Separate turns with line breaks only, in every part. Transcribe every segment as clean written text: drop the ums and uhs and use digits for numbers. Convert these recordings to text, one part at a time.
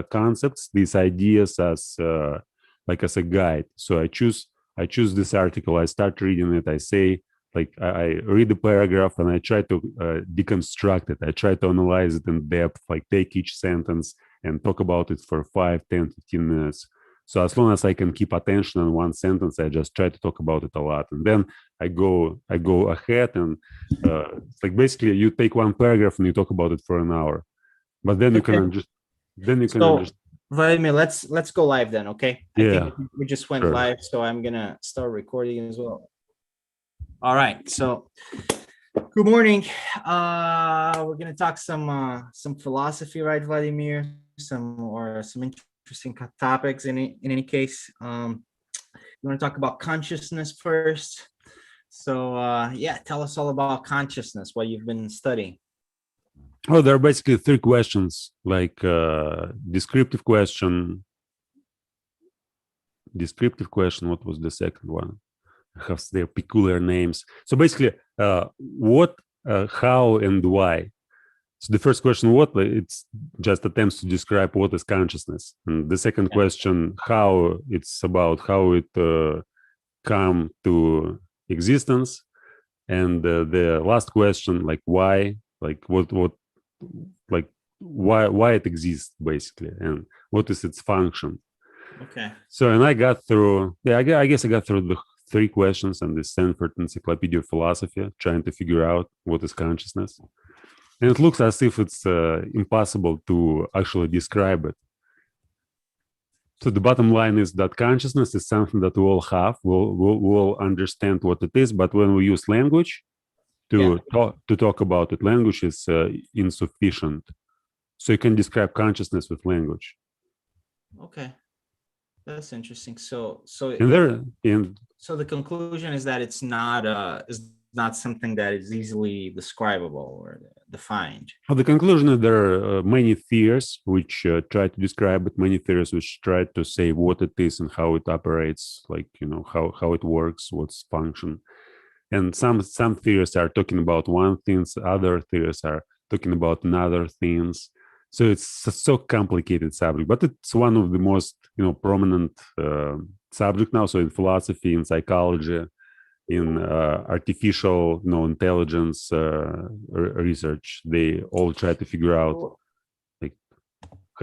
concepts, these ideas as like as a guide. So I choose this article, I start reading it, I say, like I read the paragraph and I try to deconstruct it. I try to analyze it in depth, like take each sentence and talk about it for 5, 10, 15 minutes. So as long as I can keep attention on one sentence, I just try to talk about it a lot. And then I go ahead and it's like basically you take one paragraph and you talk about it for an hour. But then you can just understand.
Vladimir, let's go live then, okay?
Yeah,
I think we just went
sure.
live, so I'm gonna start recording as well. All right, so good morning. We're gonna talk some philosophy, right, Vladimir? Some interesting topics. In any case, you want to talk about consciousness first? So yeah, tell us all about consciousness. What you've been studying.
Oh, there are basically 3 questions, like descriptive question. What was the second one? Have their peculiar names. So basically, what, how, and why. So the first question, what, it's just attempts to describe what is consciousness. And the second question, how, it's about how it come to existence. And the last question, like why, like what, like why it exists basically, and what is its function.
Okay.
So, and I got through, I guess I got through the 3 questions and the Stanford Encyclopedia of Philosophy, trying to figure out what is consciousness. And it looks as if it's impossible to actually describe it. So the bottom line is that consciousness is something that we all have. We'll understand what it is, but when we use language to talk about it, language is insufficient. So you can describe consciousness with language.
Okay. That's interesting. So the conclusion is that it's not something that is easily describable or defined.
Well, the conclusion is there are many theories which try to describe it, many theories which try to say what it is and how it operates, like, you know, how it works, what's function. And some theories are talking about one thing, other theories are talking about another things. So it's a so complicated subject, but it's one of the most, you know, prominent subject now. So in philosophy, in psychology, in artificial, you know, intelligence research, they all try to figure out like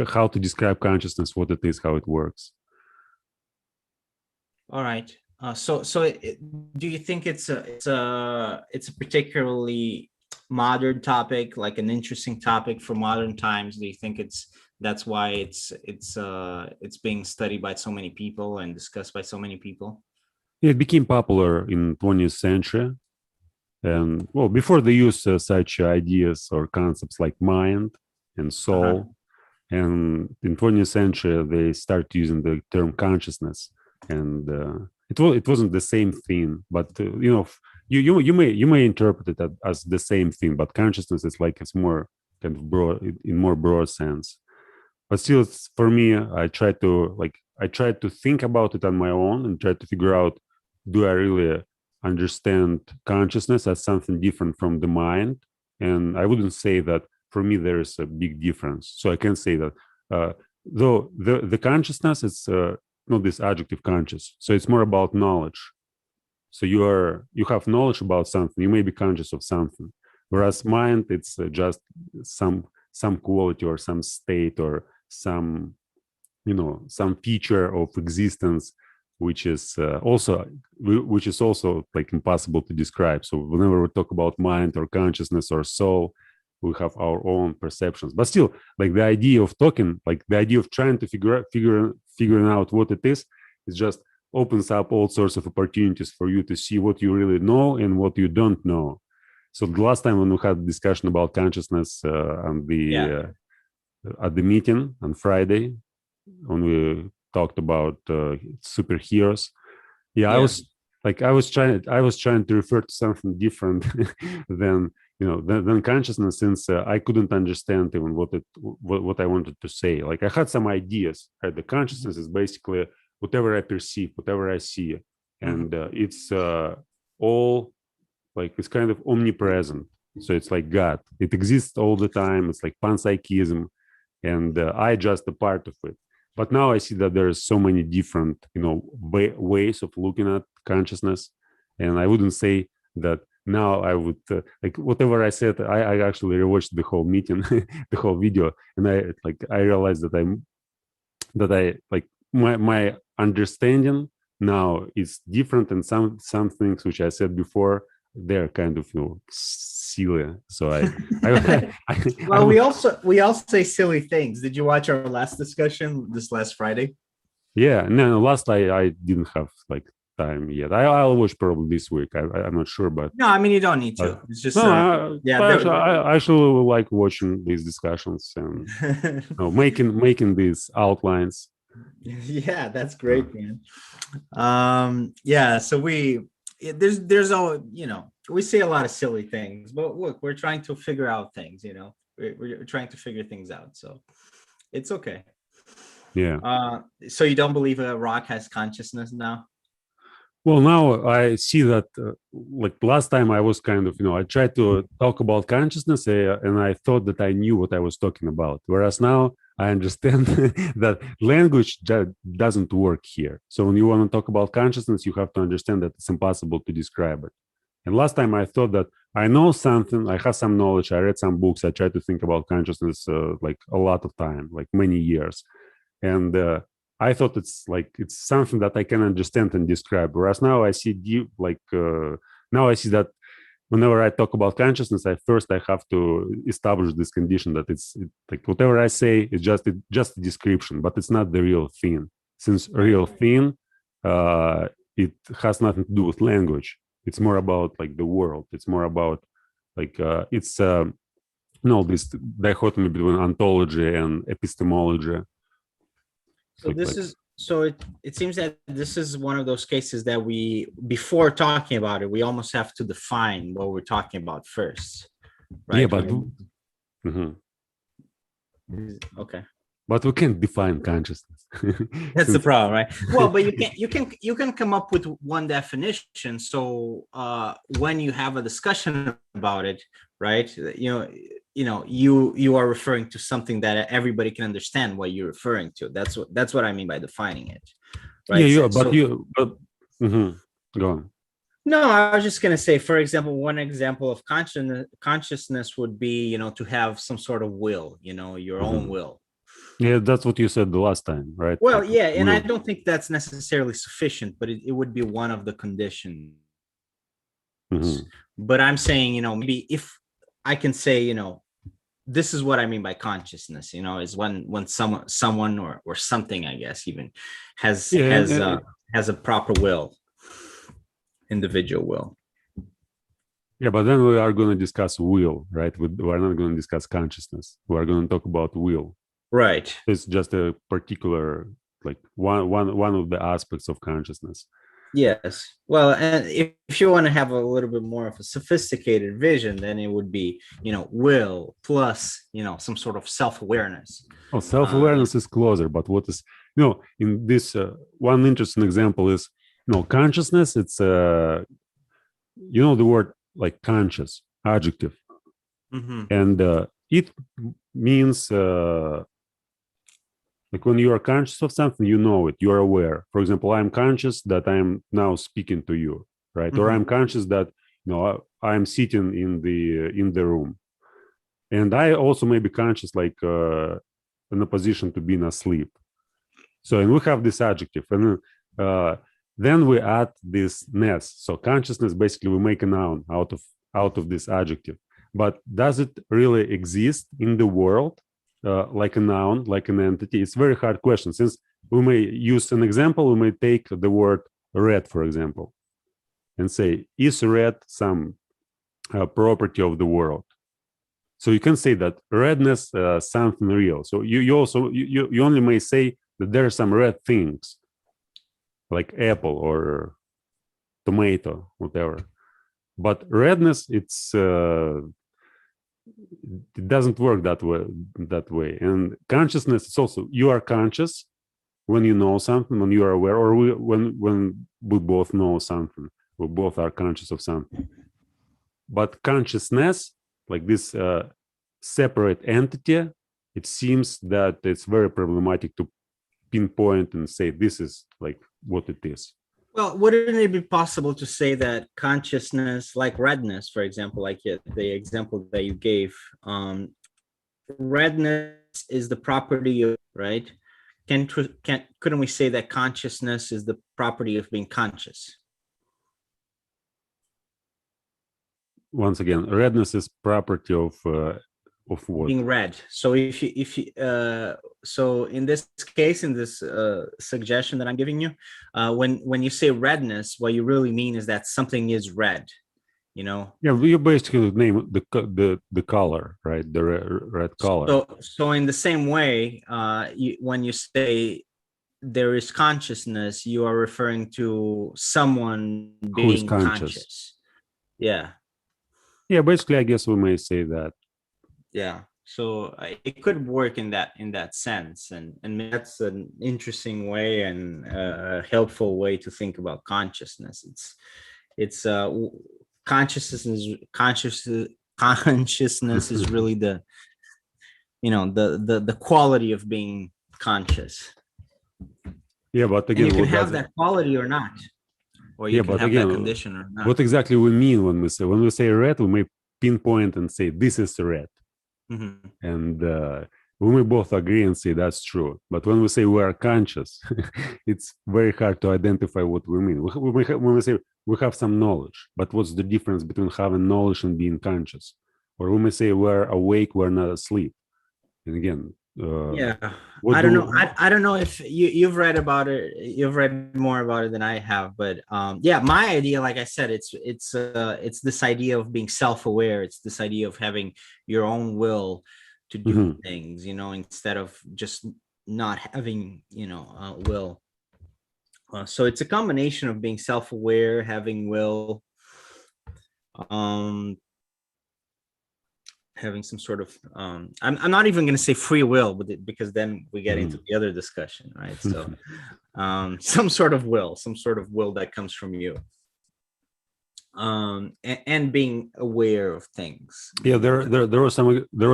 how to describe consciousness, what it is, how it works.
All right. Do you think it's a particularly modern topic, like an interesting topic for modern times? Do you think that's why it's being studied by so many people and discussed by so many people?
It became popular in 20th century, and well, before they used such ideas or concepts like mind and soul, and in 20th century they started using the term consciousness, and it wasn't the same thing, but you know, you may interpret it as the same thing, but consciousness is like it's more kind of broad, in more broad sense. But still, it's, for me, I try to think about it on my own and try to figure out, do I really understand consciousness as something different from the mind? And I wouldn't say that for me there is a big difference. So I can say that though the consciousness is not this adjective conscious, so it's more about knowledge. So you have knowledge about something, you may be conscious of something, whereas mind, it's just some quality or some state or some, you know, some feature of existence which is also like impossible to describe. So whenever we talk about mind or consciousness or soul, we have our own perceptions. But still, like the idea of talking, like the idea of trying to figuring out what it is just opens up all sorts of opportunities for you to see what you really know and what you don't know. So the last time when we had a discussion about consciousness at the meeting on Friday, when we talked about superheroes, I was trying to refer to something different than, you know, than consciousness, since I couldn't understand even what I wanted to say. Like I had some ideas. The consciousness is basically whatever I perceive, whatever I see, and it's all like it's kind of omnipresent. So it's like God. It exists all the time. It's like panpsychism, and I just a part of it. But now I see that there's so many different, ways of looking at consciousness, and I wouldn't say that now I would like whatever I said. I actually rewatched the whole meeting, the whole video, and I realized that I like my understanding now is different, and some things which I said before, they're kind of silly. So I
Well,
would,
we all say silly things. Did you watch our last discussion this last Friday?
yeah. No, last I didn't have like time yet. I'll watch probably this week. I'm not sure, but
No, I mean you don't need to. It's just yeah.
but actually, I actually like watching these discussions and making these outlines.
Yeah, that's great, man. Yeah, so there's all, we say a lot of silly things, but look, we're trying to figure out things, we're trying to figure things out, so it's okay.
Yeah.
So you don't believe a rock has consciousness now?
Well, now I see that, like last time I was kind of, I tried to talk about consciousness, and I thought that I knew what I was talking about. Whereas now I understand that language doesn't work here. So when you want to talk about consciousness, you have to understand that it's impossible to describe it. And last time I thought that I know something, I have some knowledge, I read some books, I tried to think about consciousness like a lot of time, like many years. And I thought it's something that I can understand and describe. Whereas now I see now I see that whenever I talk about consciousness, I have to establish this condition that it's like whatever I say is just a description, but it's not the real thing. Since real thing, it has nothing to do with language. It's more about like the world. It's more about like it's this dichotomy between ontology and epistemology.
So it seems that this is one of those cases that before talking about it, we almost have to define what we're talking about first, right?
Yeah, but
okay.
But we can't define consciousness.
That's the problem, right? Well, but you can come up with one definition. So when you have a discussion about it, right? You are referring to something that everybody can understand what you're referring to. That's what I mean by defining it, right?
Yeah, go on.
No, I was just going to say, for example, one example of consciousness would be, to have some sort of will, your own will.
Yeah, that's what you said the last time, right?
Well, yeah, and I don't think that's necessarily sufficient, but it would be one of the conditions. But I'm saying, maybe if I can say, this is what I mean by consciousness, is when someone or something, I guess, even has a proper will, individual will.
Yeah, but then we are going to discuss will, right? We're not going to discuss consciousness. We are going to talk about will.
Right.
It's just a particular, like one of the aspects of consciousness.
Yes. Well, and if you want to have a little bit more of a sophisticated vision, then it would be, will plus, some sort of self-awareness.
Oh, self-awareness is closer, but what is, in this one interesting example is, consciousness, it's, the word like conscious, adjective. And it means, like when you are conscious of something, you know it, you are aware. For example, I'm conscious that I'm now speaking to you, right? Or I'm conscious that I'm sitting in the room, and I also may be conscious, like in a position to being asleep. So, and we have this adjective, and then we add this ness. So consciousness, basically, we make a noun out of this adjective. But does it really exist in the world? Like a noun, like an entity? It's a very hard question. Since we may use an example, we may take the word red, for example, and say, is red some property of the world? So you can say that redness something real. So you also you only may say that there are some red things, like apple or tomato, whatever. But redness, it doesn't work that way. And consciousness is also, you are conscious when you know something, when you are aware, or when we both know something, we both are conscious of something. But consciousness, like this separate entity, it seems that it's very problematic to pinpoint and say this is like what it is.
Well, wouldn't it be possible to say that consciousness, like redness, for example, like the example that you gave, redness is the property of, right? Couldn't we say that consciousness is the property of being conscious?
Once again, redness is property of what?
Being red. So so in this case, in this suggestion that I'm giving you, when you say redness, what you really mean is that something is red, you know.
Yeah, you basically name the color, right? The red color.
So in the same way, when you say there is consciousness, you are referring to someone
Who is
being
conscious?
Yeah.
Yeah, basically, I guess we may say that.
Yeah. So it could work in that sense, and that's an interesting way and a helpful way to think about consciousness. It's consciousness is really the, you know, the quality of being conscious.
Yeah, but
And
again,
you can have that quality or not, or you can have that condition or not.
What exactly we mean when we say red, we may pinpoint and say this is red, and we may both agree and say that's true. But when we say we are conscious, it's very hard to identify what we mean. When we say we have some knowledge, but what's the difference between having knowledge and being conscious? Or we may say we're awake, we're not asleep. And again,
yeah, I don't know. I don't know if you've read about it. You've read more about it than I have, but yeah, my idea, like I said, it's this idea of being self-aware. It's this idea of having your own will to do things, you know, instead of just not having, you know, will. So it's a combination of being self-aware, having will, having some sort of I'm not even going to say free will with it, because then we get into the other discussion, right? So some sort of will that comes from you, and being aware of things.
Yeah, there was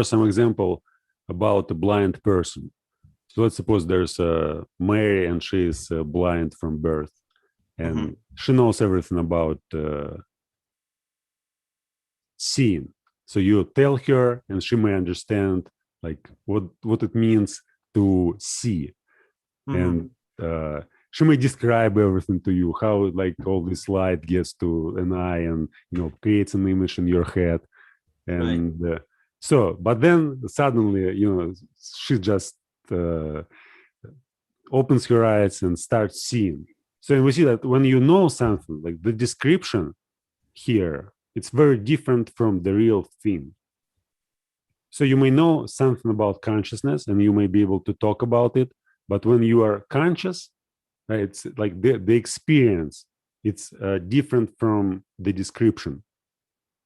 some example about a blind person. So let's suppose there's a Mary and she is blind from birth, and she knows everything about seeing. So you tell her, and she may understand like what it means to see, and she may describe everything to you, how like all this light gets to an eye, and you know creates an image in your head, and so. But then suddenly, you know, she just opens her eyes and starts seeing. So we see that when you know something, like the description here, it's very different from the real thing. So you may know something about consciousness and you may be able to talk about it, but when you are conscious, right, it's like the experience, it's different from the description.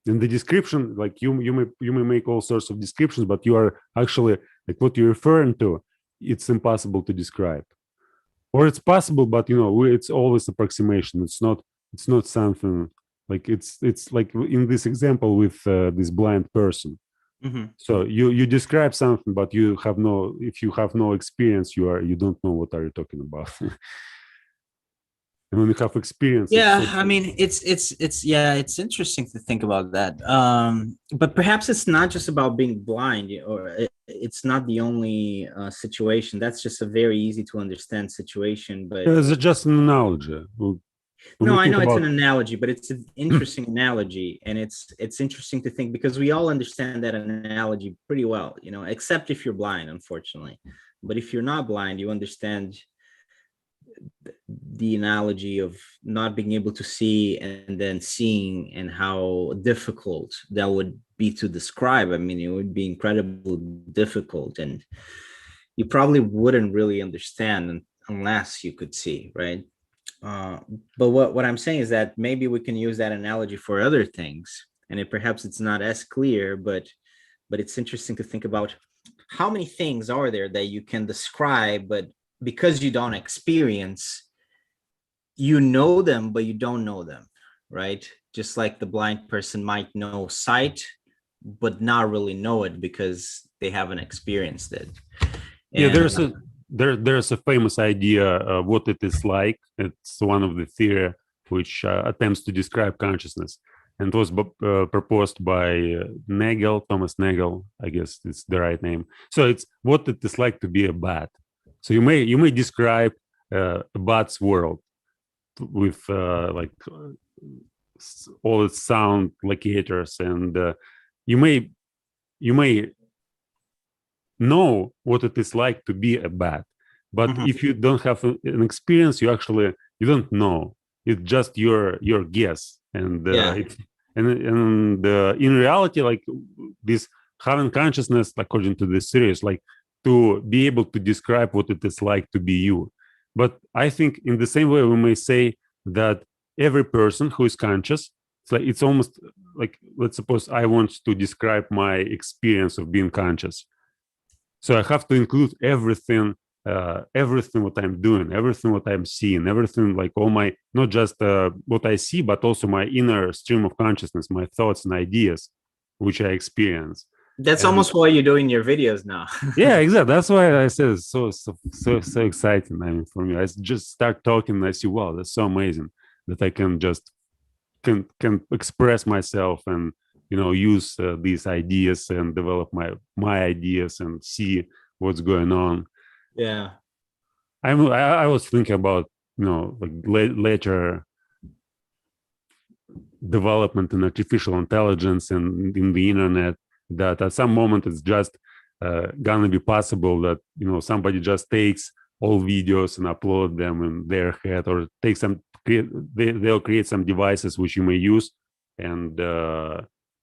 In the description, like you may make all sorts of descriptions, but you are actually like what you're referring to, it's impossible to describe. Or it's possible, but you know, it's always approximation. It's not something like it's like in this example with this blind person. So you describe something, but if you have no experience, you don't know what are you talking about. And when you have experience,
I mean, it's interesting to think about that. But perhaps it's not just about being blind, or it's not the only situation. That's just a very easy to understand situation. But
it's just an analogy.
No, I know it's an analogy, but it's an interesting analogy, and it's interesting to think, because we all understand that analogy pretty well, you know, except if you're blind, unfortunately. But if you're not blind, you understand the analogy of not being able to see and then seeing, and how difficult that would be to describe. I mean, it would be incredibly difficult, and you probably wouldn't really understand unless you could see, right? But what I'm saying is that maybe we can use that analogy for other things, and perhaps it's not as clear, but it's interesting to think about how many things are there that you can describe, but because you don't experience, you know them, but you don't know them, right? Just like the blind person might know sight, but not really know it because they haven't experienced it.
Yeah,
And,
there's a famous idea of what it is like. It's one of the theory which attempts to describe consciousness, and it was proposed by Thomas Nagel, I guess it's the right name. So it's what it is like to be a bat. So you may describe a bat's world with all its sound locators, and you may know what it is like to be a bat, but if you don't have an experience, you don't know. It's just your guess, and in reality, like this having consciousness, according to this series, like to be able to describe what it is like to be you. But I think in the same way we may say that every person who is conscious, it's almost like, let's suppose I want to describe my experience of being conscious. So I have to include everything what I'm doing, everything what I'm seeing, everything, like all my, not just what I see, but also my inner stream of consciousness, my thoughts and ideas, which I experience.
That's almost what you do in your videos now.
Yeah, exactly. That's why I said it's so exciting. I mean, for me, I just start talking and I see, wow, that's so amazing that I can just can express myself and use these ideas and develop my ideas and see what's going on.
Yeah,
I was thinking about like later development in artificial intelligence and in the internet, that at some moment it's just gonna be possible that somebody just takes all videos and upload them in their head, or they'll create some devices which you may use, and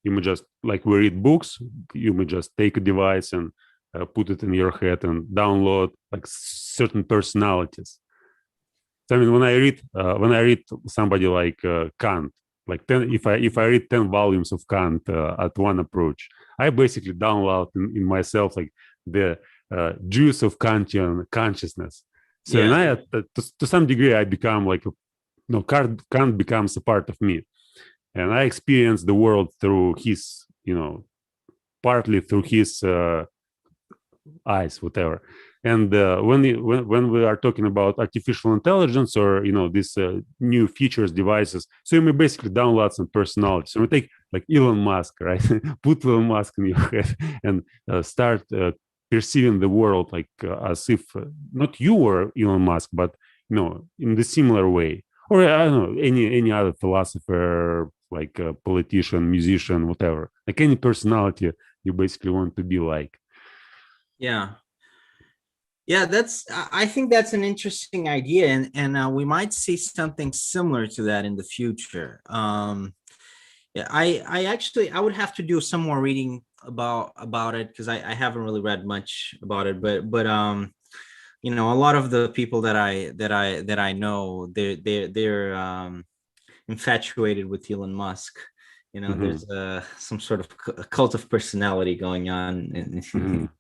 you may just, like we read books, you may just take a device and put it in your head and download like certain personalities. So I mean, when I read somebody like Kant, like if I read 10 volumes of Kant at one approach, I basically download in myself like the juice of Kantian consciousness. So and I to some degree I become like Kant becomes a part of me, and I experience the world through his partly through his eyes, whatever. And when we are talking about artificial intelligence or these new features, devices, so you may basically download some personality. So we take like Elon Musk, right? Put Elon Musk in your head and start perceiving the world like as if not you were Elon Musk, but in the similar way. Or I don't know, any other philosopher, like a politician, musician, whatever, like any personality you basically want to be like.
Yeah, I think that's an interesting idea, and we might see something similar to that in the future. Yeah, I would have to do some more reading about it, because I haven't really read much about it, but a lot of the people that I know, they're infatuated with Elon Musk. There's some sort of cult of personality going on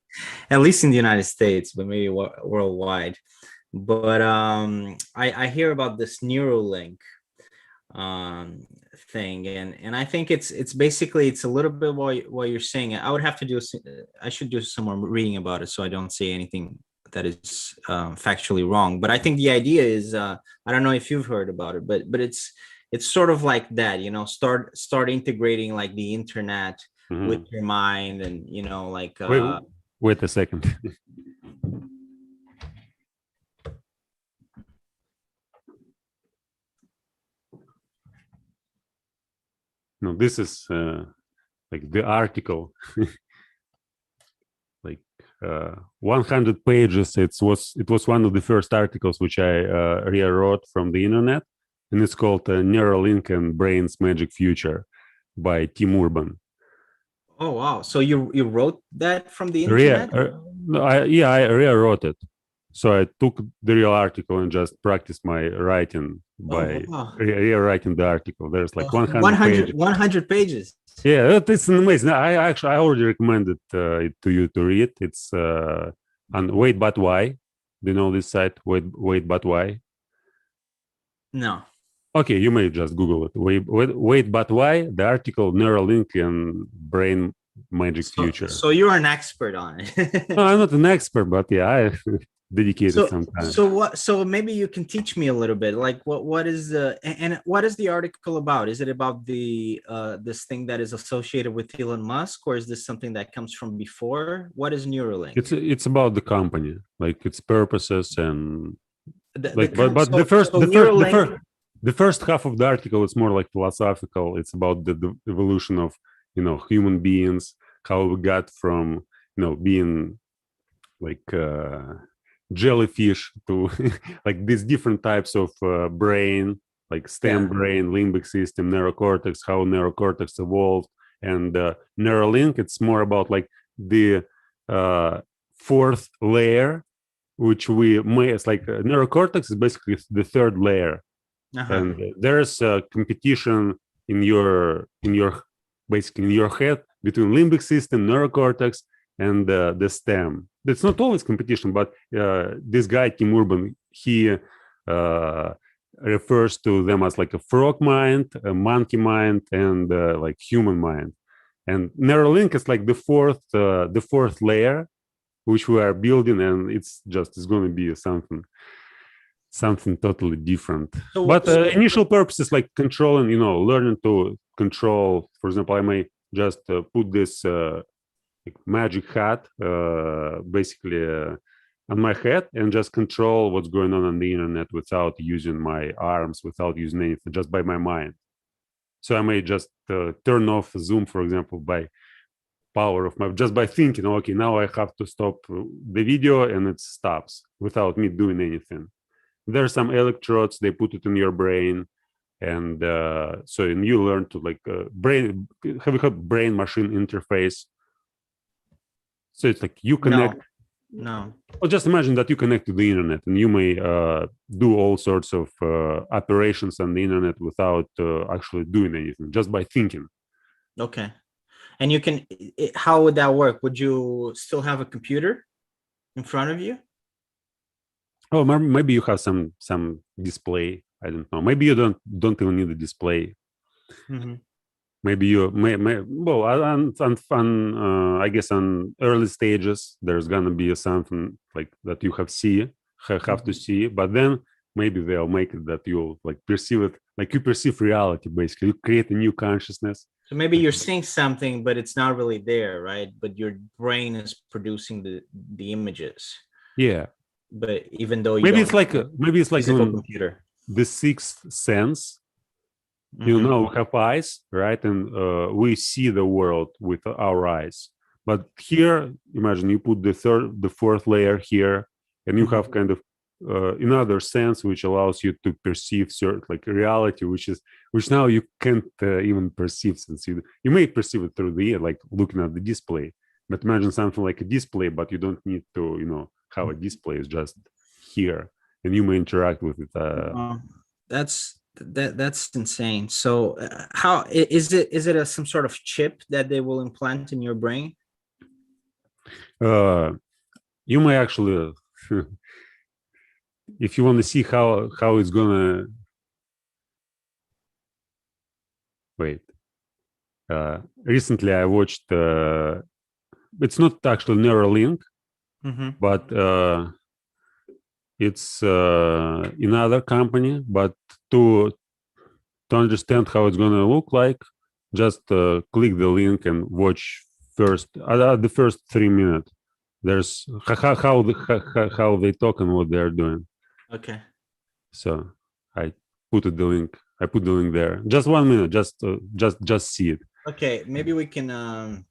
at least in the United States, but maybe worldwide. But I hear about this Neuralink thing, and I think it's basically, it's a little bit what you're saying. I should do some more reading about it, so I don't say anything that is factually wrong. But I think the idea is, I don't know if you've heard about it, but it's sort of like that, start integrating like the internet with your mind, and like
wait a second. No, this is like the article, like 100 pages. It was one of the first articles which I rewrote from the internet, and it's called Neuralink and Brain's Magic Future by Tim Urban.
Oh wow! So you wrote that from the internet?
I rewrote it. So I took the real article and just practiced my writing by rewriting the article. There's like
100 pages.
Yeah, it's amazing. I already recommended it to you to read. It's on Wait But Why. Do you know this site? Wait But Why?
No.
Okay, you may just Google it. Wait But Why? The article Neuralink and magic future.
So you're an expert on
No,
it.
I'm not an expert, but yeah, I dedicated
So
some time.
so maybe you can teach me a little bit, like what is the, and what is the article about? Is it about the this thing that is associated with Elon Musk, or is this something that comes from before? What is Neuralink?
It's about the company, like its purposes and
The
like, but
so Neuralink.
the first half of the article is more like philosophical. It's about the evolution of human beings, how we got from being like jellyfish to like these different types of brain, like stem brain, limbic system, neurocortex, how neurocortex evolved, and Neuralink. It's more about like the fourth layer, which we may, it's like neurocortex is basically the third layer. And there's a competition in your basically in your head between limbic system, neurocortex, and the stem. It's not always competition, but this guy Tim Urban, he refers to them as like a frog mind, a monkey mind, and like human mind. And Neuralink is like the fourth layer, which we are building, and it's going to be something totally different. But initial purpose is like controlling, learning to control. For example, I may just put this like magic hat basically on my head and just control what's going on the internet without using my arms, without using anything, just by my mind. So I may just turn off Zoom, for example, by power of my, just by thinking, okay, now I have to stop the video, and it stops without me doing anything. There are some electrodes, they put it in your brain, and so and you learn to like brain. Have you heard brain machine interface? So it's like you connect.
No.
Well, just imagine that you connect to the internet, and you may do all sorts of operations on the internet without actually doing anything, just by thinking.
Okay. And you can, how would that work? Would you still have a computer in front of you?
Oh, maybe you have some display. I don't know. Maybe you don't even need a display.
Mm-hmm.
Maybe you well, I guess on early stages there's gonna be something like that you have to see, but then maybe they'll make it that you like perceive it, like you perceive reality. Basically, you create a new consciousness.
So maybe you're seeing something, but it's not really there, right? But your brain is producing the images.
Yeah.
But even though
maybe it's like
computer,
the sixth sense. We have eyes, right? And we see the world with our eyes. But here, imagine you put the fourth layer here, and you have kind of another sense which allows you to perceive certain like reality, which now you can't even perceive, since you may perceive it through the ear, like looking at the display. But imagine something like a display, but you don't need to have a display. It's just here, and you may interact with it.
That's insane. So how is it? Is it some sort of chip that they will implant in your brain?
You may actually, if you want to see how it's gonna wait. Recently, I watched. It's not actually Neuralink, but it's another company. But to understand how it's gonna look like, just click the link and watch first the first 3 minutes. There's how they talk and what they're doing.
Okay.
So I put the link there. Just 1 minute. Just see it.
Okay, maybe we can.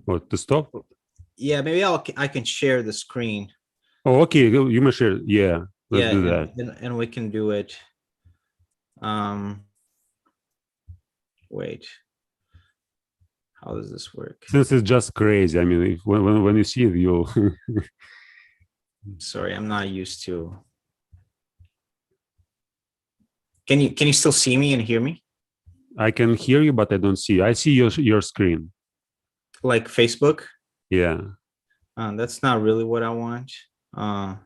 What, to stop?
Yeah, maybe I can share the screen.
Oh, okay. You may share. Yeah, let's do that.
And we can do it. Wait. How does this work?
Since it's just crazy. I mean, when you see it, you'll.
Sorry, I'm not used to. Can you still see me and hear me?
I can hear you, but I don't see you. I see your screen.
Like Facebook?
Yeah.
That's not really what I want. I'm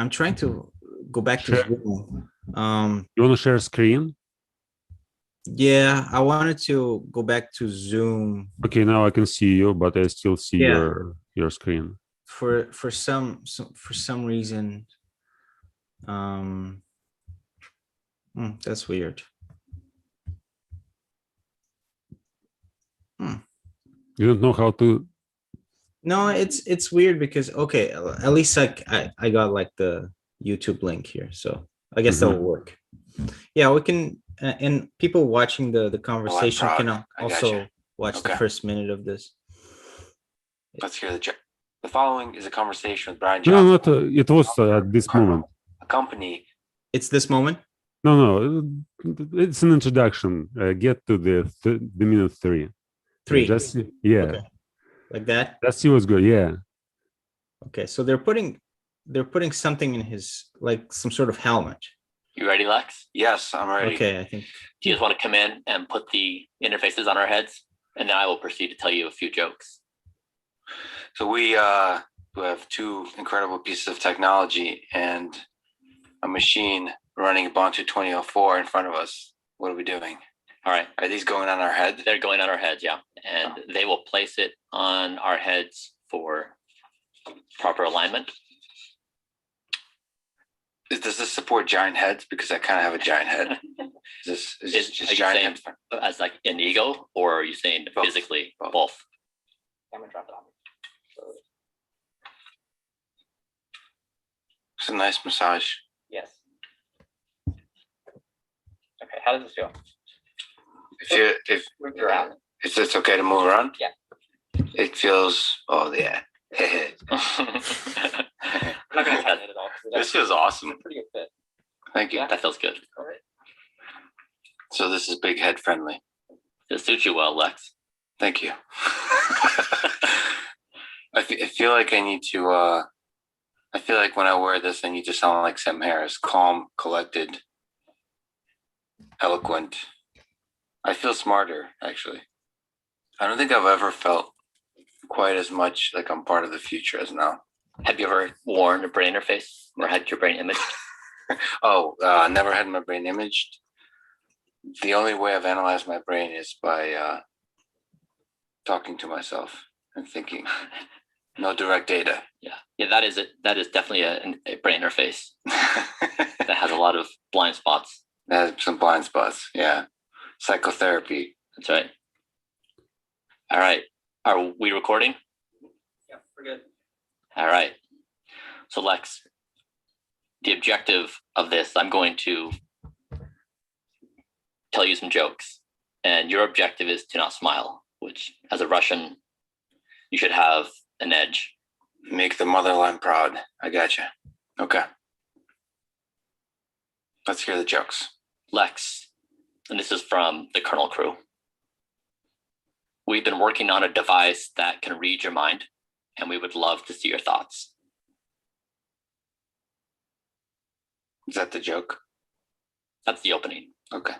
trying to go back to Zoom.
You want to share screen?
Yeah, I wanted to go back to Zoom
Okay, now I can see you, but I still see
Yeah.
your screen.
for some reason. Um, that's weird.
You don't know how to.
No, it's weird because okay, at least like I got like the YouTube link here, so I guess that will
Mhm.
work. Yeah, we can, and people watching the conversation
Prague.
can
I
also
gotcha.
watch the
Okay.
first minute of this.
Let's hear the following is a conversation with Brian
No,
Johnson,
not. It was at this moment.
a company.
It's this moment.
No, it's an introduction. Get to the minute 3.
Three.
Yeah,
Okay. Like that.
that was good. Yeah,
Okay, so they're putting something in his, like some sort of helmet.
You ready, Lex?
Yes, I'm ready.
Okay, I think.
Do you just want to come in and put the interfaces on our heads? And then I will proceed to tell you a few jokes.
So we have 2 incredible pieces of technology and a machine running Ubuntu 2004 in front of us. What are we doing?
All right.
Are these going on our head?
They're going on our heads, yeah. And they will place it on our heads for proper alignment.
Does this support giant heads? Because I kind of have a giant head. Is
Are
just
you
giant
saying
head?
as like an ego, or are you saying
Both.
physically?
Both.
I'm gonna drop it off.
It's a nice massage.
Yes. Okay, how does this feel?
If
You're out.
if it's okay to move around?
Yeah.
It feels. Oh yeah.
I'm not gonna test it at all.
This feels awesome.
Pretty good fit.
Thank you.
Yeah, that feels good. All right.
So this is big head friendly.
It suits you well, Lex.
Thank you. I feel like I need to. I feel like when I wear this, I need to sound like Sam Harris, calm, collected, eloquent. I feel smarter, actually. I don't think I've ever felt quite as much like I'm part of the future as now.
Have you ever worn a brain interface or had your brain imaged?
Never had my brain imaged. The only way I've analyzed my brain is by talking to myself and thinking. No direct data.
Yeah, that is it. That is definitely a brain interface that has a lot of blind spots.
That has some blind spots. Yeah. Psychotherapy.
That's right. All right. Are we recording?
Yeah, we're good.
All right. So Lex, the objective of this, I'm going to tell you some jokes, and your objective is to not smile, which as a Russian, you should have an edge.
Make the motherland proud. I gotcha. Okay. Let's hear the jokes.
Lex, and this is from the Kernel crew. We've been working on a device that can read your mind, and we would love to see your thoughts.
Is that the joke?
That's the opening.
Okay.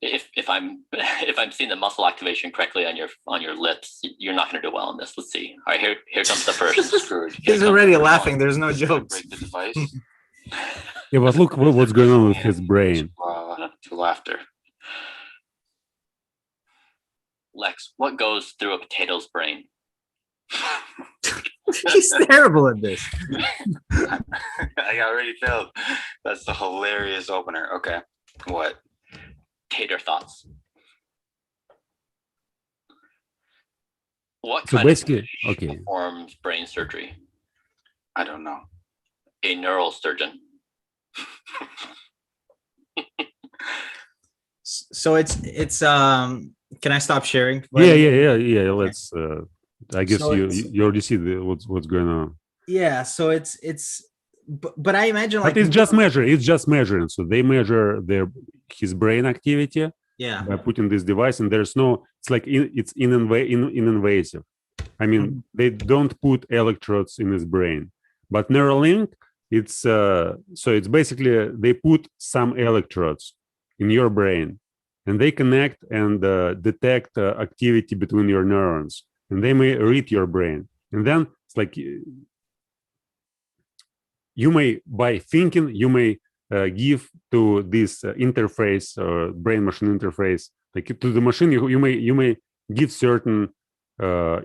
If I'm seeing the muscle activation correctly on your lips, you're not going to do well on this. Let's see. All right, here comes the first.
Screwed.
He's already laughing. There's no jokes.
Break the device.
yeah, but look what's going on with his brain.
To laughter.
Lex, what goes through a potato's brain?
He's terrible at this.
I got already failed. That's the hilarious opener. Okay. What?
Tater thoughts. What
So
kind of
basically, okay.
performs brain surgery?
I don't know.
A neural surgeon.
So it's can I stop sharing?
Yeah. Let's. I guess
So
you already see what's going on.
Yeah, so it's but I imagine like
But it's just measuring. It's just measuring. So they measure his brain activity
yeah.
by putting this device, and there's no. It's like it's invasive. I mean, they don't put electrodes in his brain, but Neuralink, it's so it's basically they put some electrodes in your brain, and they connect and detect activity between your neurons, and they may read your brain, and then it's like you may by thinking you may give to this interface or brain machine interface, like to the machine, you may give certain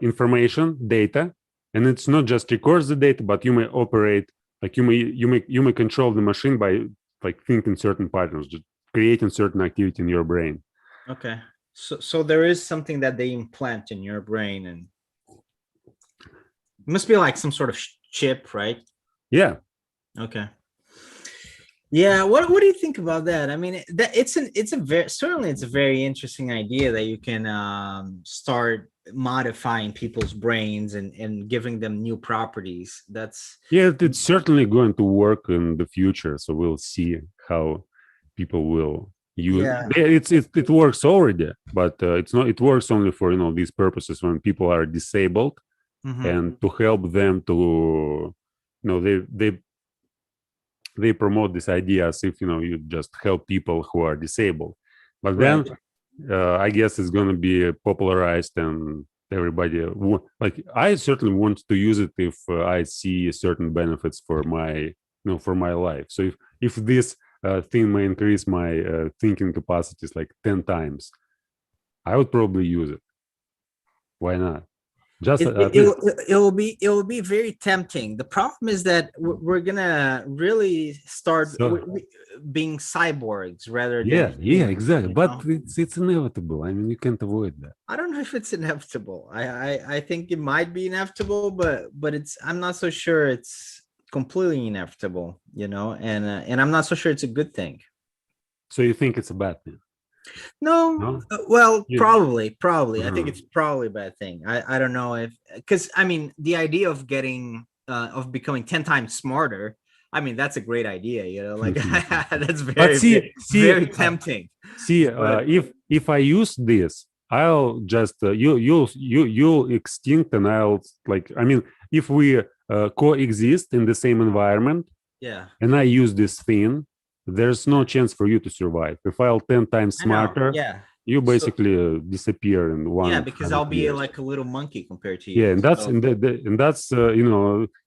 information, data, and it's not just records the data, but you may operate, like you may control the machine by like thinking certain patterns, just creating certain activity in your brain.
Okay. So there is something that they implant in your brain, and it must be like some sort of chip, right?
Yeah.
Okay. Yeah. What do you think about that? I mean, it's a very interesting idea that you can start modifying people's brains and giving them new properties.
It's certainly going to work in the future. So we'll see how people will use.
Yeah.
It works already, but it's not. It works only for these purposes when people are disabled,
Mhm.
and to help them to they promote this idea as if you just help people who are disabled, but then I guess it's going to be popularized and everybody like I certainly want to use it if I see certain benefits for my for my life. So if this thing may increase my thinking capacities like 10 times, I would probably use it. Why not? Just
It'll be very tempting. The problem is that we're gonna really start being cyborgs rather than
exactly. But it's inevitable. I mean, you can't avoid that.
I don't know if it's inevitable. I think it might be inevitable, but I'm not so sure it's completely inevitable, and I'm not so sure it's a good thing.
So you think it's a bad thing?
No? Well, probably. I think it's probably a bad thing. I don't know because I mean, the idea of getting of becoming 10 times smarter, I mean, that's a great idea, like that's very tempting.
If I use this, I'll just you'll extinct, and I'll if we coexist in the same environment, and I use this thing, there's no chance for you to survive. If I'll 10 times smarter, you basically disappear in one.
Yeah, because I'll be like a little monkey compared to you.
Yeah, and that's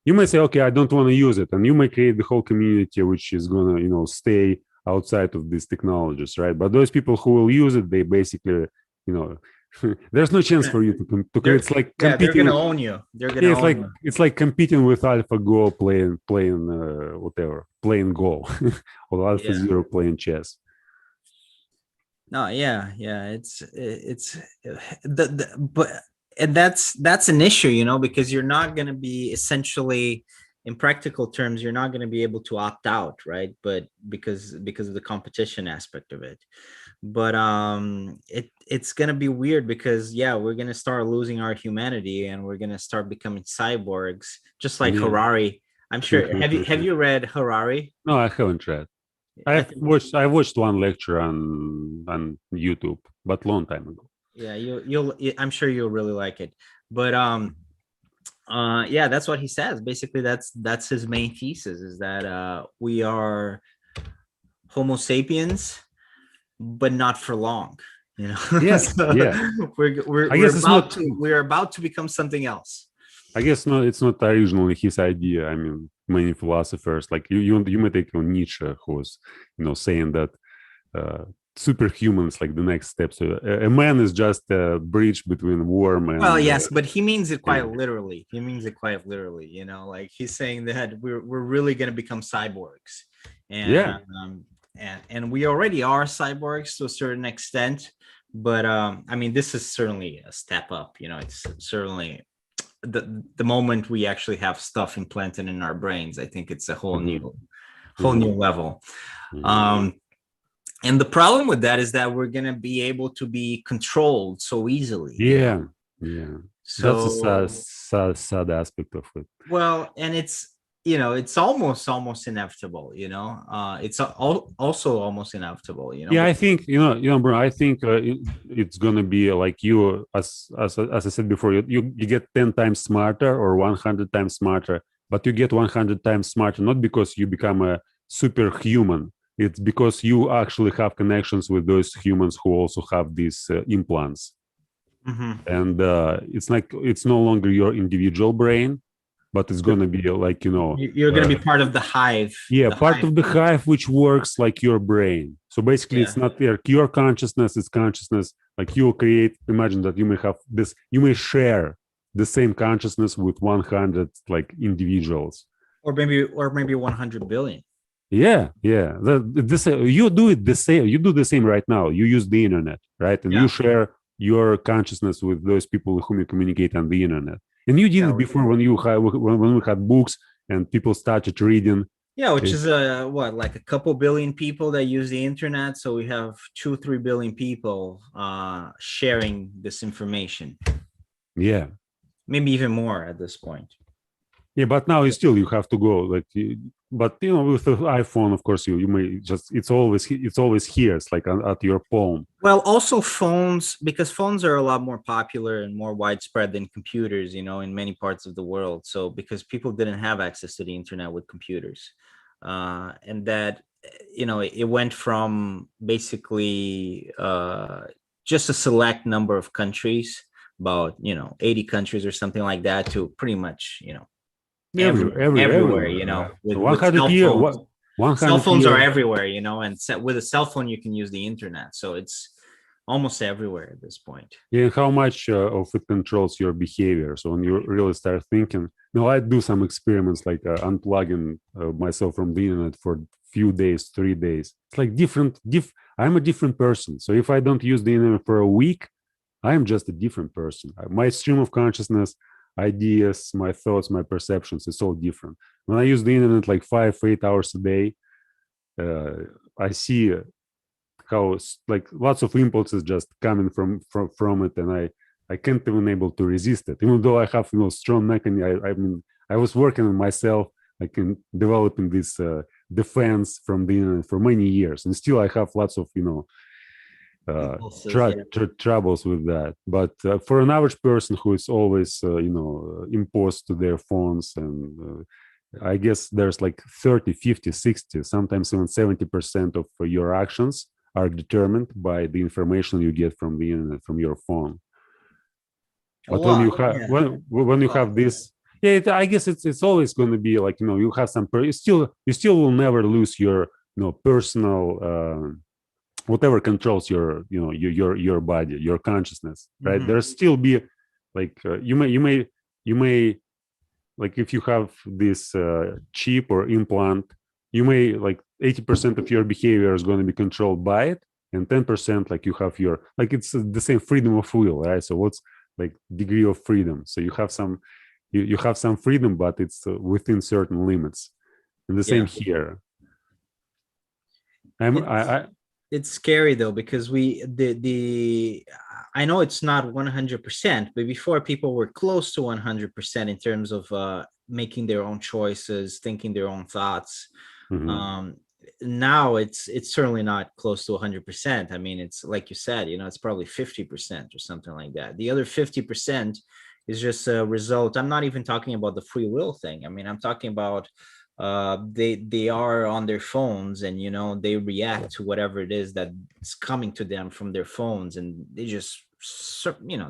you may say, okay, I don't want to use it, and you may create the whole community which is gonna stay outside of these technologies, right? But those people who will use it, they basically there's no chance for you to it's like competing.
They're gonna own you.
It's like competing with AlphaGo playing Go or AlphaZero playing chess.
No, and that's an issue, because you're not going to be essentially, in practical terms, you're not going to be able to opt out, right? But because of the competition aspect of it. But it's going to be weird because we're going to start losing our humanity and we're going to start becoming cyborgs, just like Harari. I'm sure. Have you read Harari?
No, I haven't read. I watched one lecture on YouTube, but long time ago.
Yeah, I'm sure you'll really like it. But that's what he says. Basically, that's his main thesis, is that we are Homo sapiens, but not for long.
Yes,
we're about to become something else.
I guess no, it's not originally his idea. I mean, many philosophers, like you may take Nietzsche, who was saying that superhumans like the next step. So a man is just a bridge between worm and.
Well, yes, but he means it quite literally. Like he's saying that we're really going to become cyborgs, and and we already are cyborgs to a certain extent. But I mean, this is certainly a step up. It's certainly the moment we actually have stuff implanted in our brains. I think it's a whole new level. And the problem with that is that we're going to be able to be controlled so easily.
Yeah.
So
that's a sad aspect of it.
Well, and it's almost inevitable. It's also almost inevitable.
Yeah, I think bro. I think it's gonna be like you, as I said before. You get 10 times smarter or 100 times smarter, but you get 100 times smarter not because you become a superhuman. It's because you actually have connections with those humans who also have these implants.
Mm-hmm.
And it's like it's no longer your individual brain. but it's going to be like,
You're going to be part of the hive.
yeah,
the
part of the
group.
hive which works like your brain. So basically, it's
Yeah.
not your consciousness, it's consciousness. Like you create, imagine that you may have this, you may share the same consciousness with 100 like individuals.
Or maybe 100 billion.
Yeah, yeah. You do it the same. You do the same right now. You use the internet, right? And
Yeah.
you share your consciousness with those people with whom you communicate on the internet. And you did
Yeah,
it before when we had books and people started reading.
Yeah, which is like a couple billion people that use the internet. So we have 2-3 billion people sharing this information.
Yeah.
Maybe even more at this point.
Yeah, but now you have to go like, but with the iPhone, of course, you may just it's always here. It's like at your palm.
Well, also phones, because phones are a lot more popular and more widespread than computers, in many parts of the world. So because people didn't have access to the internet with computers, and that it went from basically just a select number of countries, about 80 countries or something like that, to pretty much everywhere, with
100
cell
years.
phones.
100
Cell phones are
years.
everywhere, and with a cell phone you can use the internet, so it's almost everywhere at this point.
Yeah, and how much of it controls your behavior? So when you really start thinking, I do some experiments like unplugging myself from the internet for few days, 3 days. It's like I'm a different person. So if I don't use the internet for a week, I'm just a different person. My stream of consciousness, ideas, my thoughts, my perceptions, it's all different. When I use the internet like 5-8 hours a day, I see how like lots of impulses just coming from it, and I can't even able to resist it, even though I have strong mechanism. I was working on myself, like in developing this defense from the internet for many years, and still I have lots of troubles with that. But for an average person who is always imposed to their phones, and I guess there's like 30, 50, 60, sometimes even 70% of your actions are determined by the information you get from the internet, from your phone. But when you have this, I guess it's always going to be like, you have some you still will never lose your personal whatever controls your body, your consciousness, right?
Mm-hmm.
There's still be like you may like, if you have this chip or implant, you may like 80% of your behavior is going to be controlled by it, and 10% like you have your, like, it's the same freedom of will, right? So what's like degree of freedom? So you have some you have some freedom, but it's within certain limits. And the same here.
It's scary though, because I know it's not 100%, but before people were close to 100% in terms of making their own choices, thinking their own thoughts.
Mm-hmm.
Now it's certainly not close to 100%. I mean, it's like you said, it's probably 50% or something like that. The other 50% is just a result. I'm not even talking about the free will thing. I mean, I'm talking about they are on their phones, and they react to whatever it is that's coming to them from their phones, and they just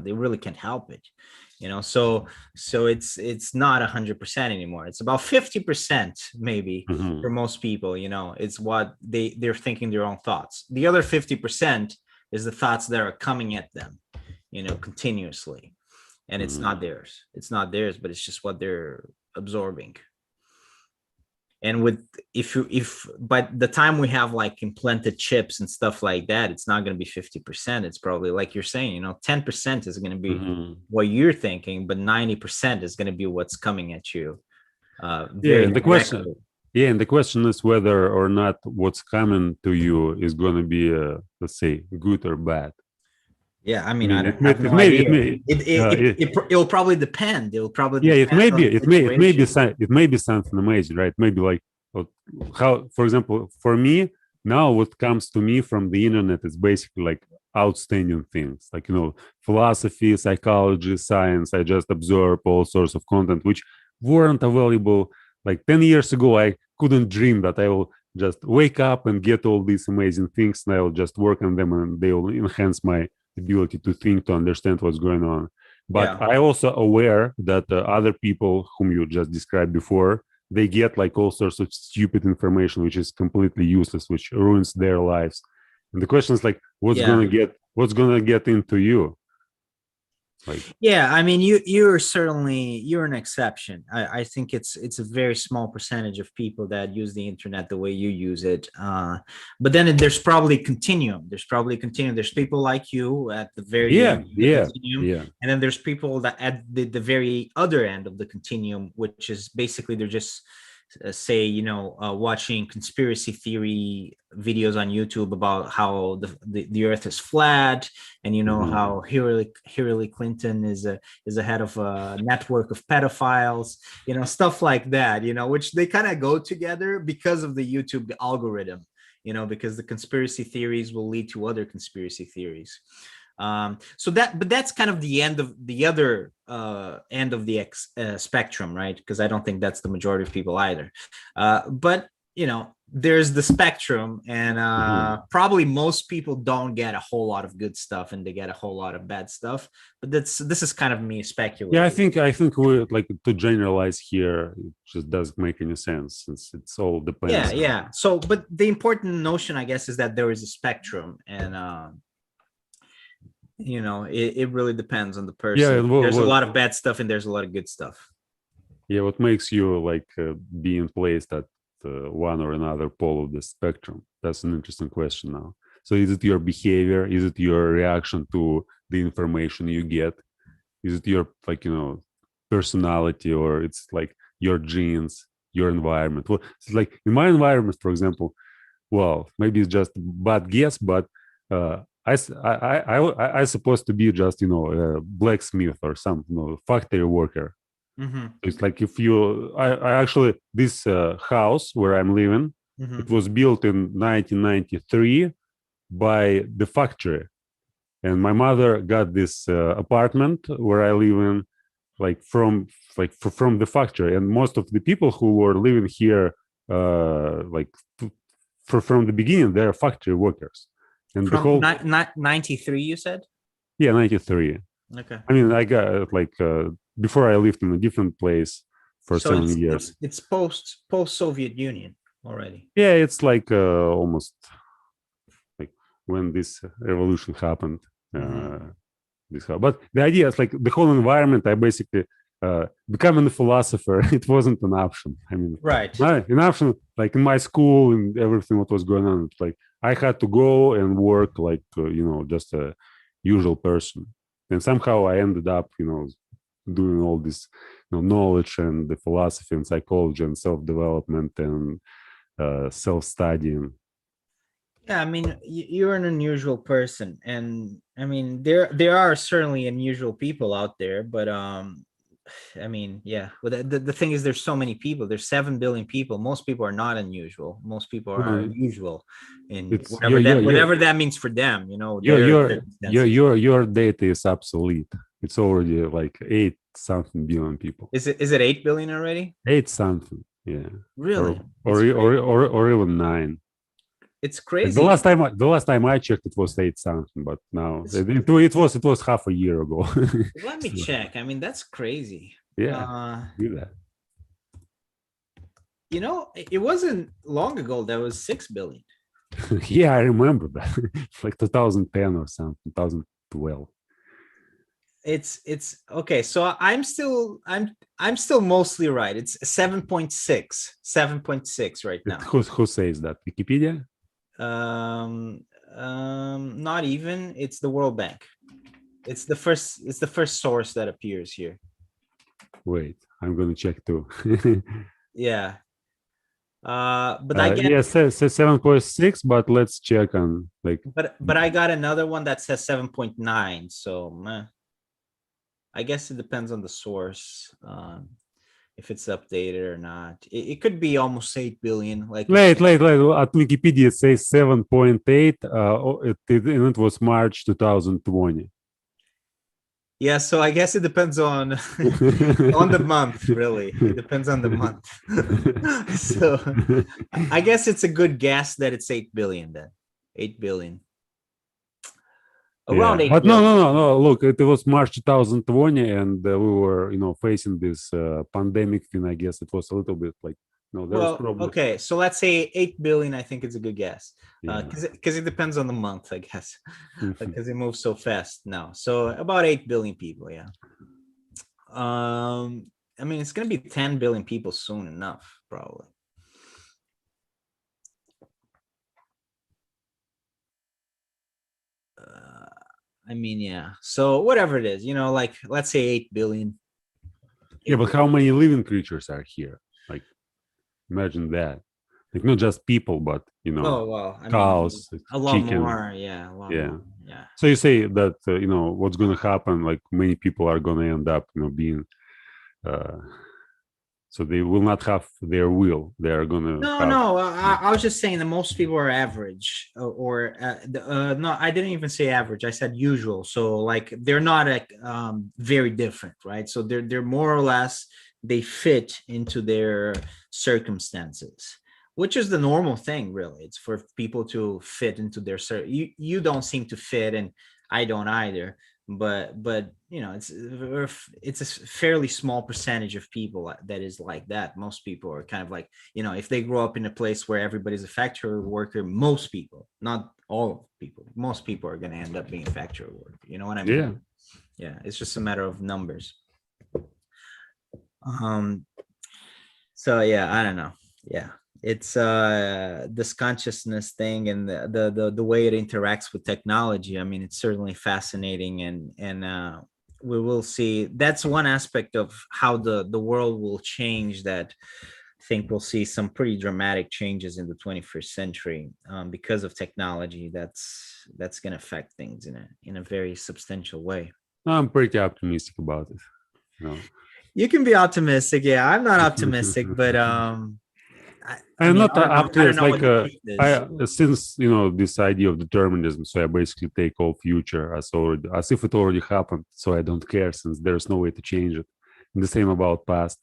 they really can't help it. So it's not 100% anymore. It's about 50% maybe.
Mm-hmm.
For most people. It's what they're thinking, their own thoughts. The other 50% is the thoughts that are coming at them continuously, and it's not theirs. It's not theirs, but it's just what they're absorbing. And if by the time we have like implanted chips and stuff like that, it's not going to be 50%. It's probably, like you're saying, 10% is going to be what you're thinking, but 90% is going to be what's coming at you.
And the question is whether or not what's coming to you is going to be let's say good or bad.
Yeah, I mean, I have no idea. It'll probably depend. It'll probably
it may be something amazing, right? Maybe like how, for example, for me now, what comes to me from the internet is basically like outstanding things, like philosophy, psychology, science. I just absorb all sorts of content which weren't available like 10 years ago. I couldn't dream that I will just wake up and get all these amazing things, and I will just work on them, and they will enhance my ability to think, to understand what's going on. But
Yeah.
I also aware that other people whom you just described before, they get like all sorts of stupid information, which is completely useless, which ruins their lives. And the question is like, what's gonna get into you? Like,
Yeah, I mean, you're an exception. I think it's a very small percentage of people that use the internet the way you use it. But then there's probably continuum. There's people like you at the very
yeah,
end of the
yeah,
continuum,
yeah.
and then there's people that at the very other end of the continuum, which is basically they're just say watching conspiracy theory videos on YouTube about how the earth is flat, and
Mhm.
how Hillary Clinton is a head of a network of pedophiles, stuff like that, which they kind of go together because of the YouTube algorithm, because the conspiracy theories will lead to other conspiracy theories. But that's kind of the end of the other end of the spectrum, right? Because I don't think that's the majority of people either. But there's the spectrum, and probably most people don't get a whole lot of good stuff, and they get a whole lot of bad stuff. But this is kind of me speculating.
Yeah, I think we like to generalize here. It just doesn't make any sense since it's all depends.
Yeah. So, but the important notion, I guess, is that there is a spectrum, and it really depends on the person.
Yeah, and
there's a lot of bad stuff and there's a lot of good stuff.
Yeah, what makes you like being placed at one or another pole of the spectrum? That's an interesting question now. So is it your behavior? Is it your reaction to the information you get? Is it your personality, or it's like your genes, your environment? Well, it's like in my environment, for example, well, maybe it's just a bad guess, but I supposed to be just a blacksmith or some factory worker.
Mm-hmm.
It's like if I actually this house where I'm living,
Mm-hmm.
it was built in 1993 by the factory, and my mother got this apartment where I live in, from the factory, and most of the people who were living here, from the beginning, they're factory workers, and
From
the whole
93, you said?
93.
Okay.
I mean, I got before I lived in a different place for
So
7 years.
it's post Soviet Union already.
Yeah, it's like almost like when this revolution happened. But the idea is like the whole environment. I basically becoming a philosopher. It wasn't an option. I mean,
Right.
An option like in my school and everything. What was going on? It's like I had to go and work like just a usual person, and somehow I ended up doing all this knowledge and the philosophy and psychology and self-development and self-studying.
Yeah, I mean, you're an unusual person, and I mean, there are certainly unusual people out there, but I mean, yeah. Well, the thing is, there's so many people. There's 7 billion people. Most people are not unusual. Most people are usual, and whatever that means for them.
Your data is obsolete. It's already like 8-something billion people.
Is it 8 billion already?
8-something, yeah.
Really?
Or even 9.
It's crazy.
The last time I checked, it was 8-something, but now it was half a year ago.
Let me check. I mean, that's crazy.
Yeah, do that.
It wasn't long ago that was 6 billion.
Yeah, I remember that. Like 2010 or something, 2012.
It's okay. So I'm still mostly right. It's 7.6 right now.
Who says that? Wikipedia?
Not even. It's the World Bank. It's the first source that appears here.
Wait, I'm gonna check too.
Yeah. But I get
7.6, but let's check on like.
But I got another one that says 7.9. So I guess it depends on the source, if it's updated or not. It could be almost 8 billion. Like
Wait. At Wikipedia it says 7.8. And it was March 2020.
Yeah, so I guess it depends on the month, really. It depends on the month. So I guess it's a good guess that it's 8 billion then. 8 billion. Around 8
But
billion.
no. Look, it was March 2020, and we were, facing this pandemic thing. I guess it was a little bit like, there's
Well,
probably.
okay, so let's say 8 billion. I think it's a good guess
Yeah.
because it depends on the month, I guess,
Mhm.
because it moves so fast now. So about 8 billion people, yeah. I mean, it's gonna be 10 billion people soon enough, probably. I mean, yeah. So whatever it is, like let's say 8 billion.
Yeah, but how many living creatures are here? Like, imagine that. Like, not just people, but
Oh well, I mean,
cows,
a lot
chicken.
more. Yeah, a lot
Yeah.
more. Yeah.
So you say that what's going to happen? Like, many people are going to end up, being. So they will not have their will. They are going to
No,
have.
no. I was just saying that most people are average, no, I didn't even say average. I said usual. So like they're not like very different, right? So they're more or less they fit into their circumstances, which is the normal thing, really. It's for people to fit into their you don't seem to fit, and I don't either. But it's a fairly small percentage of people that is like that. Most people are kind of like, if they grow up in a place where everybody's a factory worker, most people, not all people, most people are going to end up being a factory worker. You know what I mean?
Yeah.
Yeah, it's just a matter of numbers. So yeah, I don't know. Yeah, it's this consciousness thing and the way it interacts with technology. I mean, it's certainly fascinating, and we will see. That's one aspect of how the world will change. That I think we'll see some pretty dramatic changes in the 21st century because of technology. That's going to affect things in a very substantial way.
I'm pretty optimistic about it.
You can be optimistic. Yeah, I'm not optimistic, but
I'm
mean,
not
I don't know
like
what the truth is.
since this idea of determinism, so I basically take all future as if it already happened, so I don't care since there's no way to change it. And the same about past.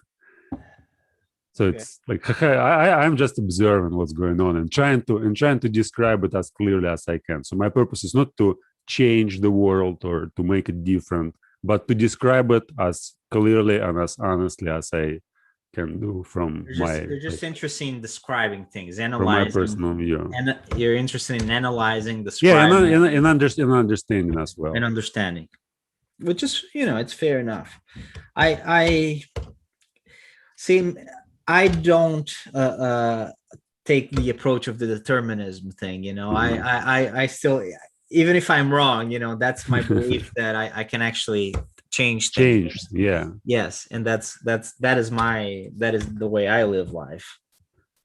So it's like I'm just observing what's going on and trying to describe it as clearly as I can. So my purpose is not to change the world or to make it different, but to describe it as clearly and as honestly as I can do from
They're just interested in describing things,
from my
analyzing,
personal view.
and you're interested in analyzing,
Yeah,
describing,
and understanding as well.
and understanding, which is it's fair enough. I see. I don't take the approach of the determinism thing. I still, even if I'm wrong, that's my belief that I can actually change things.
Yeah.
Yes, and that is the way I live life.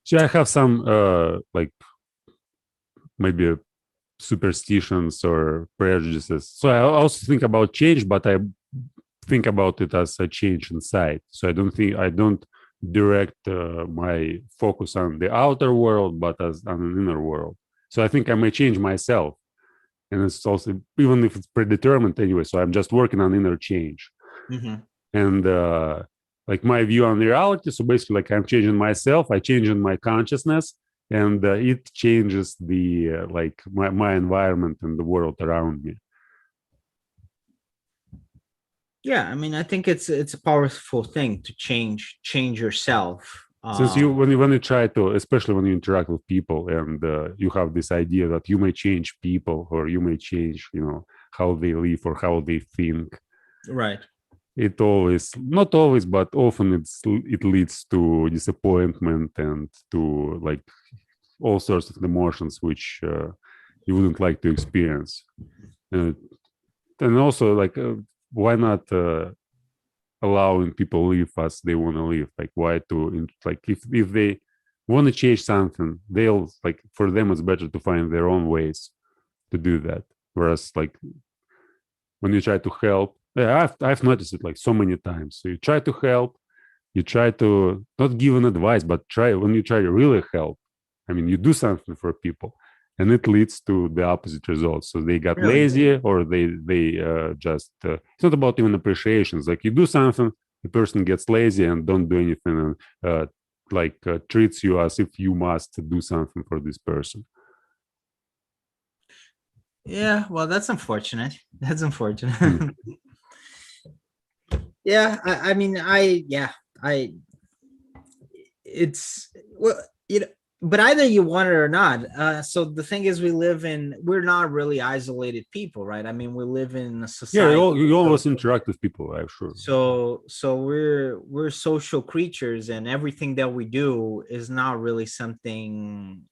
So I have some like maybe superstitions or prejudices. So I also think about change, but I think about it as a change inside. So I don't direct my focus on the outer world, but as on an inner world. So I think I may change myself, and it's also, even if it's predetermined anyway, so I'm just working on inner change.
Mm-hmm.
And like my view on reality, so basically like I'm changing myself, I change in my consciousness, and it changes the like my environment and the world around me.
Yeah, I mean, I think it's a powerful thing to change yourself.
Since when you try to, especially when you interact with people, and you have this idea that you may change people, or you may change, how they live or how they think.
Right.
It always, not always, but often it leads to disappointment and to like all sorts of emotions which you wouldn't like to experience. And also, like, why not allowing people live as they want to live? Like, why like if they want to change something, they'll, like, for them it's better to find their own ways to do that. Whereas like when you try to help, I've noticed it like so many times. So you try to help, you try to not give an advice, but when you try to really help, I mean, you do something for people, and it leads to the opposite results. So they got lazy, or they just it's not about even appreciation. It's like you do something, the person gets lazy and don't do anything, and treats you as if you must do something for this person.
Yeah, well, that's unfortunate. That's unfortunate. Yeah, I mean, I it's well, you know, but either you want it or not. So the thing is, we're not really isolated people, right? I mean, we live in a
Yeah,
society.
you always interact with people, I'm sure.
So we're social creatures, and everything that we do is not really something,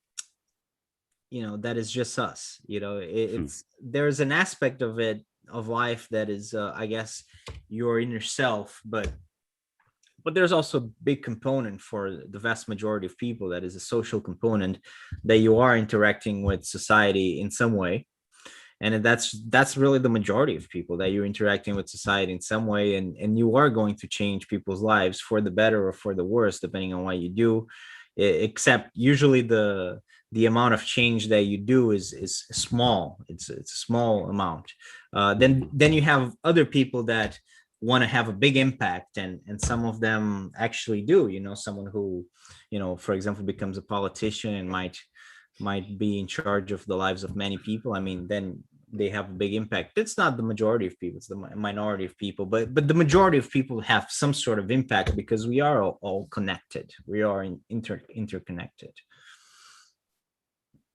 that is just us. It's there's an aspect of it, of life, that is, I guess, your inner self, but there's also a big component for the vast majority of people that is a social component, that you are interacting with society in some way. And that's really the majority of people, that you're interacting with society in some way, and you are going to change people's lives for the better or for the worse, depending on what you do. Except usually the amount of change that you do is small. It's a small amount. Then you have other people that want to have a big impact, and some of them actually do. Someone who, for example, becomes a politician and might be in charge of the lives of many people. I mean, then they have a big impact. It's not the majority of people, it's the minority of people, but the majority of people have some sort of impact, because we are all connected. We are interconnected.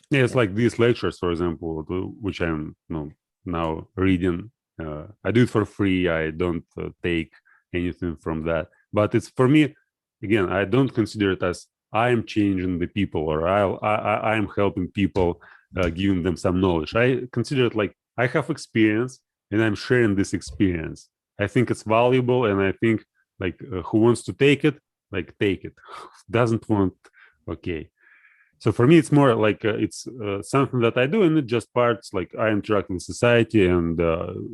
Yeah, it's like these lectures, for example, which I'm now reading. I do it for free. I don't take anything from that. But it's for me, again, I don't consider it as I am changing the people, or I am helping people, giving them some knowledge. I consider it like I have experience and I'm sharing this experience. I think it's valuable, and I think like who wants to take it, like take it. Doesn't want, okay. So for me, it's more like it's something that I do, and it just parts like I interact with society, and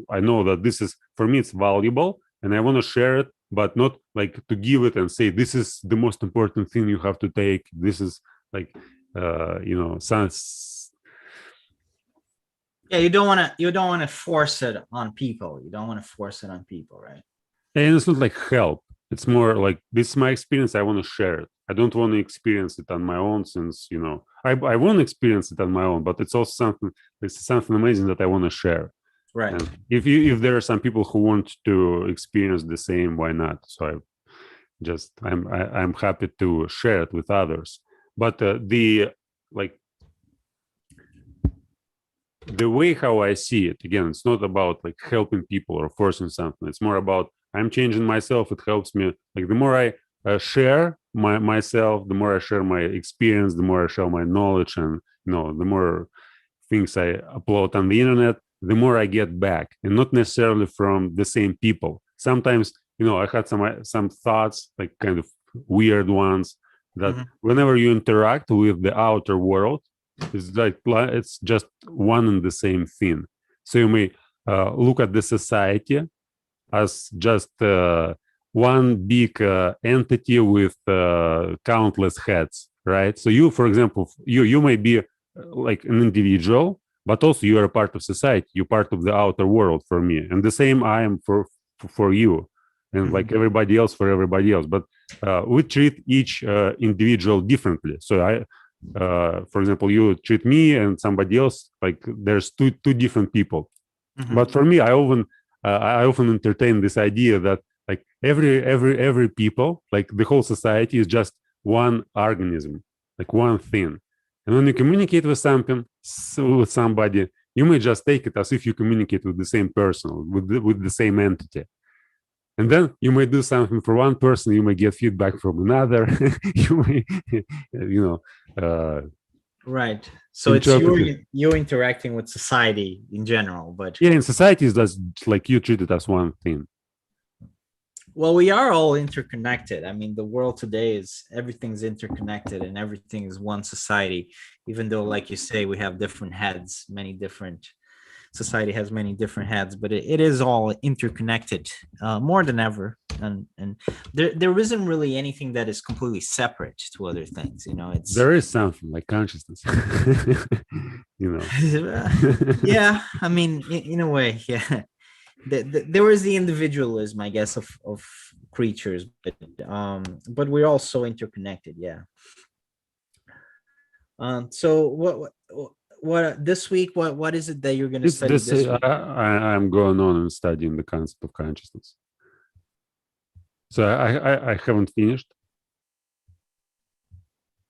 I know that this is, for me, it's valuable, and I want to share it, but not like to give it and say this is the most important thing you have to take. This is like sounds.
Yeah, you don't want to force it on people. You don't want to force it on people, right?
And it's not like help. It's more like this is my experience. I want to share it. I don't want to experience it on my own, since I want to experience it on my own, but it's also something. It's something amazing that I want to share.
Right.
And if there are some people who want to experience the same, why not? So I'm happy to share it with others. But the way how I see it, again, it's not about like helping people or forcing something. It's more about I'm changing myself. It helps me. Like the more I share myself, the more I share my experience, the more I share my knowledge, and the more things I upload on the internet, the more I get back, and not necessarily from the same people. Sometimes, I had some thoughts, like kind of weird ones, that whenever you interact with the outer world, it's like it's just one and the same thing. So you may look at the society as just one big entity with countless heads, right? So you, for example, you may be like an individual, but also you are a part of society. You're part of the outer world for me, and the same I am for you, and like everybody else for everybody else. But we treat each individual differently. So for example, you treat me and somebody else like there's two different people. But for me, I often entertain this idea that like every people, like the whole society, is just one organism, like one thing. And when you communicate with with somebody, you may just take it as if you communicate with the same person, with the same entity. And then you may do something for one person, you may get feedback from another. You may,
Right. So it's you interacting with society in general, but
yeah, in societies, that's like you treat it as one thing.
well, we are all interconnected. I mean, the world today everything's interconnected, and everything is one society, even though, like you say, we have different heads, society has many different heads, but it is all interconnected, more than ever. And there isn't really anything that is completely separate to other things.
There is something like consciousness.
Yeah, I mean, in a way, yeah. There is the individualism, I guess, of creatures, but we're all so interconnected. Yeah. So what this week? What is it that you're going to
It's
study
this.
this week?
I'm going on and studying the concept of consciousness. So I haven't finished.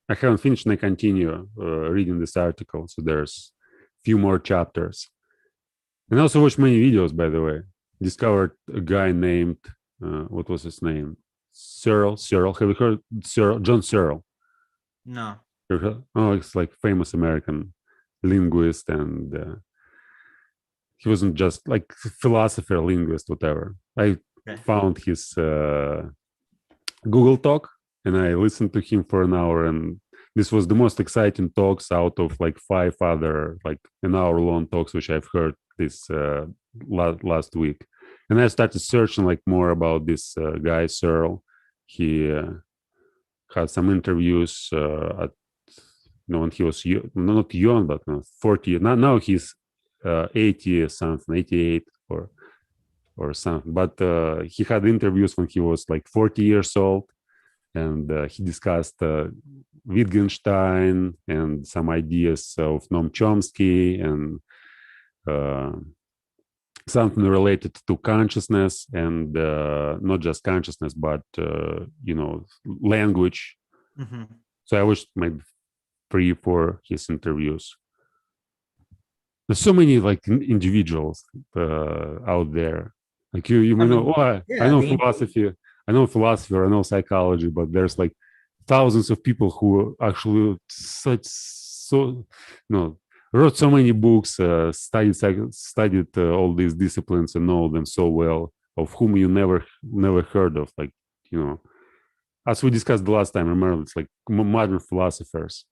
I haven't finished, and I continue reading this article. So there's a few more chapters, and I also watched many videos. By the way, discovered a guy named what was his name? Searle. Have you heard Searle? John Searle.
No.
Oh, it's like famous American linguist, and he wasn't just like philosopher, linguist, whatever. I found his Google Talk, and I listened to him for an hour, and this was the most exciting talks out of like 5 other like an hour-long talks which I've heard this last week. And I started searching like more about this guy Searle. He had some interviews at when he was not young, but 40. Now he's 80 something, 88 or something. But he had interviews when he was like 40 years old, and he discussed Wittgenstein and some ideas of Noam Chomsky and something related to consciousness, and not just consciousness, but language.
Mm-hmm.
So I watched maybe 3-4 his interviews. There's so many like individuals out there. Like you may know, I know philosophy, I know psychology, but there's like thousands of people who actually wrote so many books, studied all these disciplines and know them so well, of whom you never heard of. Like, as we discussed the last time, remember, it's like modern philosophers.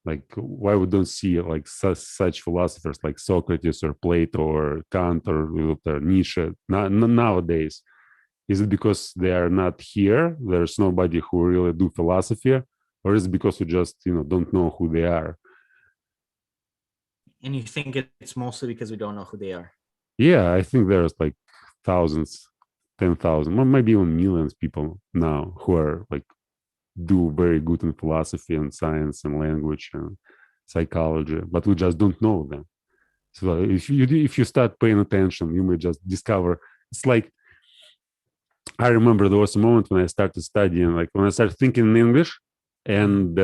Like, why we don't see like such philosophers like Socrates or Plato or Kant or Nietzsche nowadays? Is it because they are not here? There's nobody who really do philosophy, or is it because we just don't know who they are?
And you think it's mostly because we don't know who they are?
Yeah, I think there's like thousands, 10,000, or maybe even millions of people now who are like do very good in philosophy and science and language and psychology, but we just don't know them. So if you start paying attention, you may just discover. It's like, I remember there was a moment when I started studying, like when I started thinking in English, and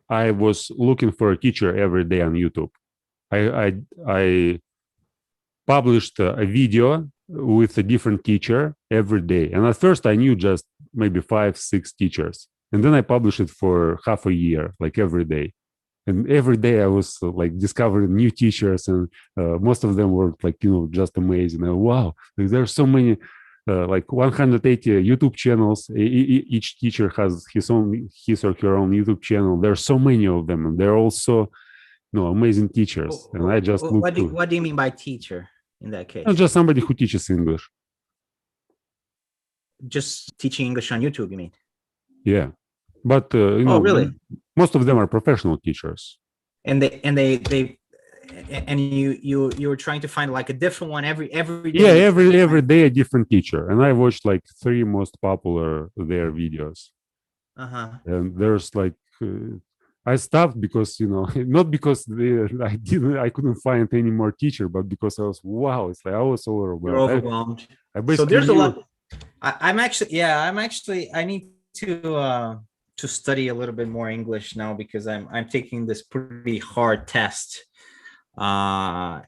I was looking for a teacher every day on YouTube. I published a video with a different teacher every day, and at first I knew just maybe 5-6 teachers, and then I published it for half a year, like every day. And every day I was like discovering new teachers, and most of them were like just amazing. Wow, like, there's so many. Like 180 YouTube channels. Each teacher has his or her own YouTube channel. There's so many of them, and they're also, amazing teachers. And I just
what do you mean by teacher in that case?
Not just somebody who teaches English.
Just teaching English on YouTube, you mean?
Yeah, but
really?
Most of them are professional teachers.
And you were trying to find like a different one every day.
Yeah, every day a different teacher, and I watched like 3 most popular their videos. And there's like I stopped because not because I couldn't find any more teacher, but because I was it's like I was so overwhelmed.
You're overwhelmed.
So
there's a lot. I need to study a little bit more English now, because I'm taking this pretty hard test for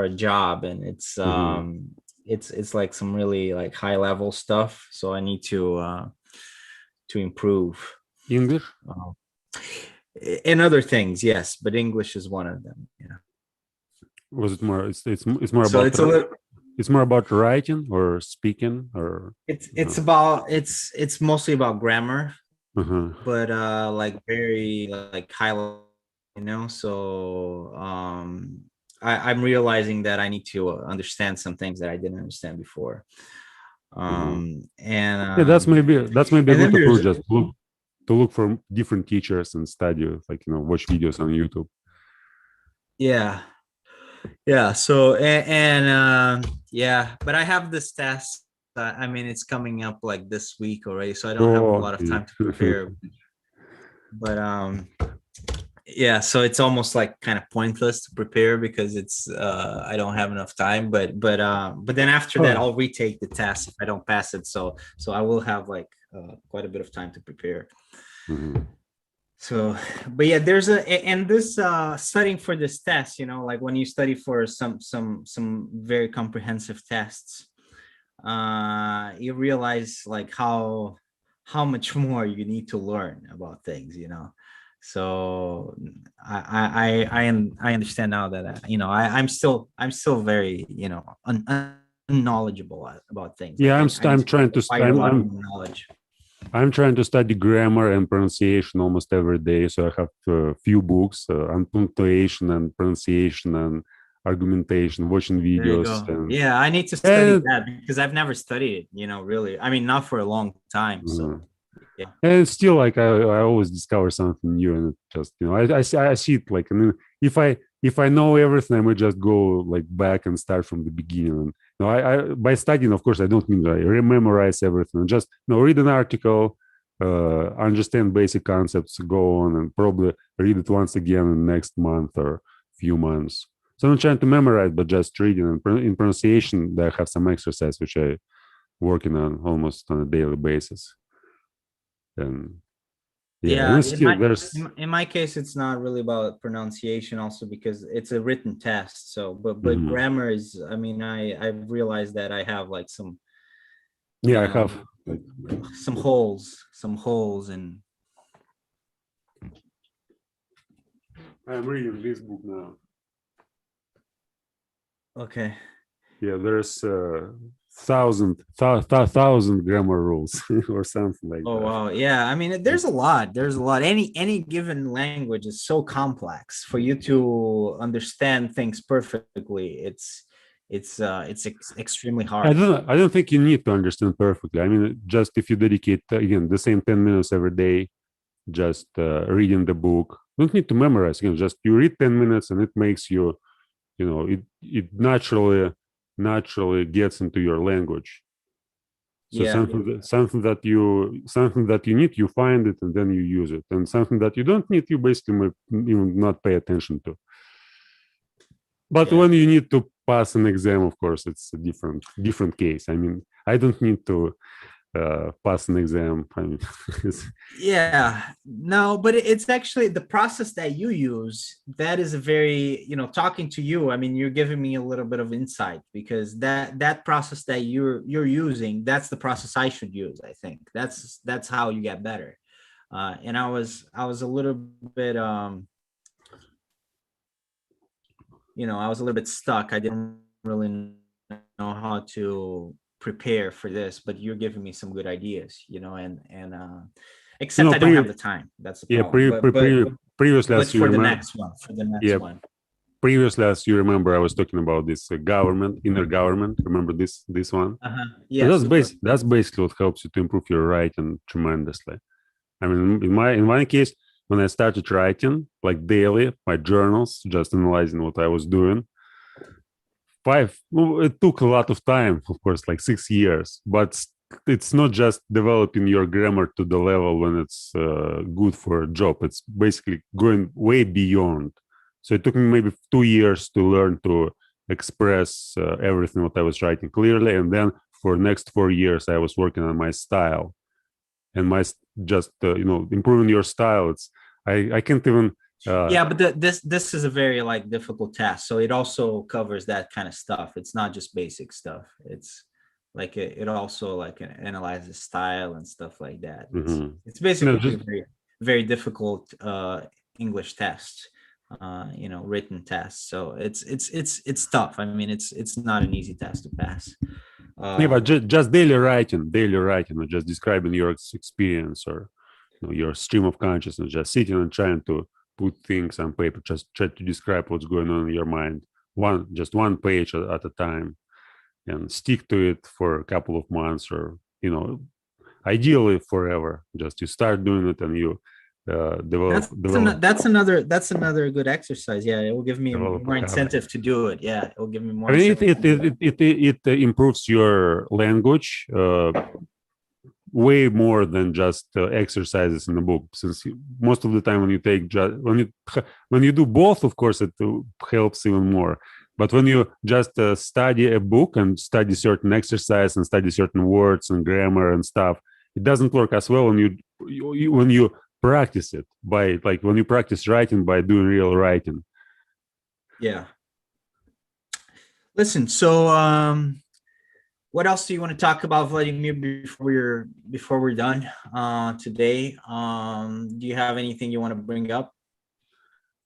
a job, and it's like some really like high level stuff, so I need to improve
English
and other things. Yes, but English is one of them. Yeah.
Was it more? It's more about. It's more about writing or speaking, or
it's mostly about grammar, but like very like high level. So I'm realizing that I need to understand some things that I didn't understand before. And
that's maybe a good approach, just to look for different teachers and study, like watch videos on YouTube.
Yeah. So but I have this test. I mean, it's coming up like this week already, so I don't have a lot of time to prepare. But Yeah, so it's almost like kind of pointless to prepare because it's I don't have enough time. But then after that,
Oh.
I'll retake the test if I don't pass it. So I will have like quite a bit of time to prepare.
Mhm.
So, but yeah, there's and this studying for this test, you know, like when you study for some very comprehensive tests, you realize like how much more you need to learn about things, you know. So I understand now that you know I'm still very, you know, unknowledgeable about things.
Yeah,
I need
I'm
to
trying to
acquire a lot of more knowledge.
I'm trying to study grammar and pronunciation almost every day. So I have a few books on punctuation and pronunciation and argumentation, watching
There you
videos,
go.
and
Yeah, I need to study
and,
that because I've never studied it, you know, really. I mean, not for a long time.
uh,
So yeah.
and still, like I always discover something new, and it just I see it like, I mean, if I know everything, I might just go like back and start from the beginning. And I by studying, of course, I don't mean I memorize everything. Just read an article, understand basic concepts, go on, and probably read it once again in next month or few months. So I'm not trying to memorize, but just reading. And in pronunciation, I have some exercise which I working on almost on a daily basis. And yeah,
Yeah,
and still there's
in my case, it's not really about pronunciation also because it's a written test. So, but
Mhm.
grammar is, I mean, I've realized that I have like some, you
Yeah, I
know,
have like
some holes and
I'm reading this book now.
okay.
Yeah, there's thousand grammar rules or something like
Oh
that.
wow, yeah. I mean, there's a lot. There's a lot. Any given language is so complex for you to understand things perfectly. It's extremely hard.
I don't think you need to understand perfectly. I mean, just if you dedicate again the same 10 minutes every day, just reading the book. Don't need to memorize. Just you read 10 minutes and it makes you, it naturally gets into your language. So
Yeah,
something that you need, you find it and then you use it, and something that you don't need, you basically might even not pay attention to. But
yeah.
when you need to pass an exam, of course, it's a different case. I mean, I don't need to pass an exam. I mean,
Yeah, no, but it's actually the process that you use. That is a very, you know, talking to you. I mean, you're giving me a little bit of insight because that process that you're using, that's the process I should use. I think that's how you get better. And I was a little bit, you know, I was a little bit stuck. I didn't really know how to prepare for this, but you're giving me some good ideas, you know, and except I don't have the time. That's the
yeah,
problem.
previously,
But
as you
for the
remember,
next one, for the next
yeah,
one.
previously, as you remember, I was talking about this government, inner government. Remember this one?
Uh-huh.
So
Yeah, super.
that's basically what helps you to improve your writing tremendously. I mean, in my case, when I started writing like daily, my journals, just analyzing what I was doing, it took a lot of time, of course, like 6 years. But it's not just developing your grammar to the level when it's good for a job. It's basically going way beyond. So it took me maybe 2 years to learn to express everything what I was writing clearly, and then for next 4 years, I was working on my style and just improving your style. It's I can't even
Yeah, but this is a very like difficult task. So it also covers that kind of stuff. It's not just basic stuff. It's like it also like analyzes style and stuff like that.
mhm.
It's
No,
basically a
just
very very difficult English test, you know, written test. So it's tough. I mean, it's not an easy test to pass.
yeah, but
Uh,
just daily writing, or just describing your experience, or your stream of consciousness, just sitting and trying to put things on paper, just try to describe what's going on in your mind, one page at a time, and stick to it for a couple of months, or ideally forever. Just you start doing it and you develop
that's another good exercise. Yeah, it will give me
develop a
more
habit.
incentive to do it. Yeah, it will give me more
I mean,
incentive to do that.
it improves your language way more than just exercises in the book. Since most of the time when you take when you do both, of course, it helps even more. But when you just study a book and study certain exercise and study certain words and grammar and stuff, it doesn't work as well when you practice it by like when you practice writing by doing real writing.
Yeah. Listen, so what else do you want to talk about, Vladimir, before we're done today? Do you have anything you want to bring up?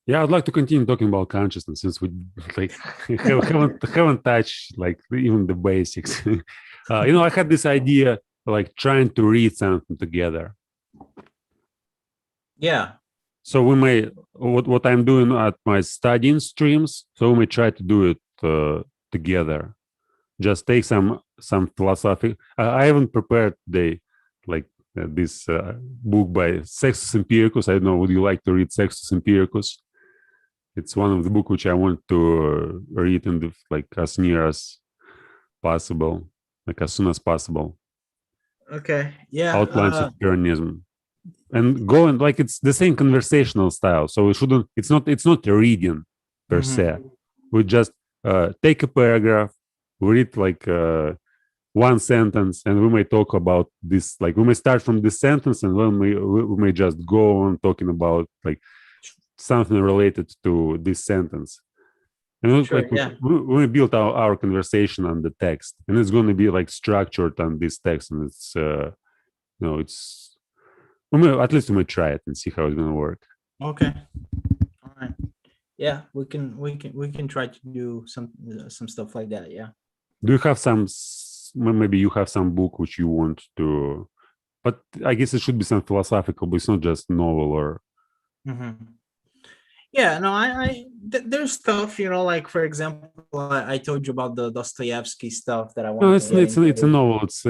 Yeah, I'd like to continue talking about consciousness since we like haven't touched like even the basics. I had this idea like trying to read something together.
Yeah.
So we may what I'm doing at my studying streams. So we may try to do it together. Just take some philosophy. I haven't prepared this book by Sextus Empiricus. I don't know. Would you like to read Sextus Empiricus? It's one of the book which I want to read in the as near as possible, like as soon as possible.
Okay. Yeah.
Outlines of Pyrrhonism, and go and like it's the same conversational style. So it's not a reading per se. We just take a paragraph, we read one sentence, and we may talk about this. Like we may start from this sentence, and then we may just go on talking about like something related to this sentence. And
Sure,
we built our conversation on the text, and it's going to be like structured on this text, and it's at least we may try it and see how it's going to work.
Okay. All right. Yeah, we can try to do some stuff like that. Yeah.
Do you have maybe you have some book which you want to, but I guess it should be some philosophical, but it's not just novel or.
Yeah, no, there's stuff, like for example, I told you about the Dostoevsky stuff that I want.
No, it's a novel. It's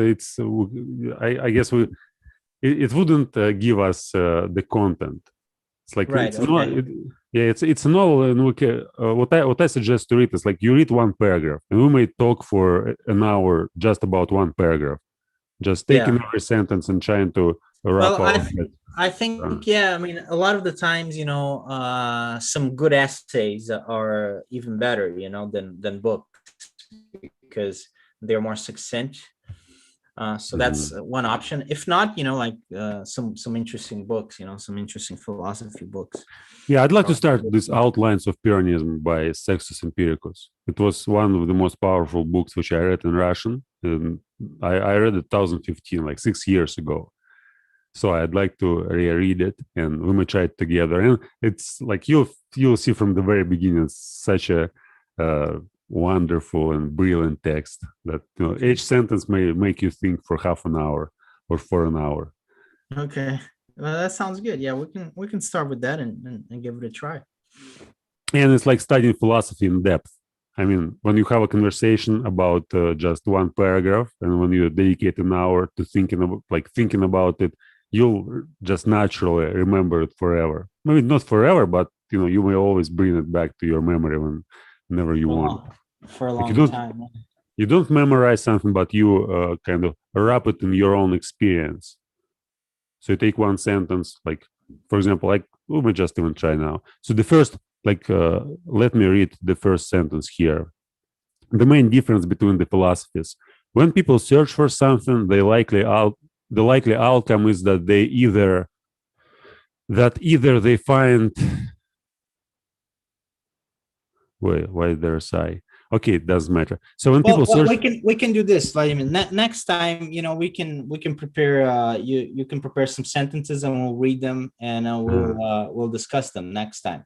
I guess it wouldn't give us the content. It's like
right.
It's a novel, and what I suggest to read is like you read one paragraph, and we may talk for an hour just about one paragraph, just taking every sentence and trying to wrap up.
I think, I mean, a lot of the times, some good essays are even better, than books because they're more succinct. So that's one option. If not, some interesting books, some interesting philosophy books.
Yeah, I'd like to start this Outlines of Pyrrhonism by Sextus Empiricus. It was one of the most powerful books which I read in Russian. And I read it 2015, like 6 years ago. So I'd like to reread it, and we may try it together. And it's like you'll see from the very beginning, it's such a wonderful and brilliant text that each sentence may make you think for half an hour or for an hour.
Okay, well, that sounds good. Yeah, we can start with that and give it a try.
And it's like studying philosophy in depth. I mean, when you have a conversation about just one paragraph, and when you dedicate an hour to thinking about it, you'll just naturally remember it forever. Maybe not forever, but you may always bring it back to your memory whenever you want.
For a long time.
You don't memorize something, but you kind of wrap it in your own experience. So you take one sentence, like for example, like we may just even try now. So the first, let me read the first sentence here. The main difference between the philosophies: when people search for something, the likely outcome is that they either they find. Wait, why is there a sigh? Okay, it doesn't matter. So when people search,
we can do this, Vladimir. Next time, we can prepare. You can prepare some sentences, and we'll read them, and we'll discuss them next time,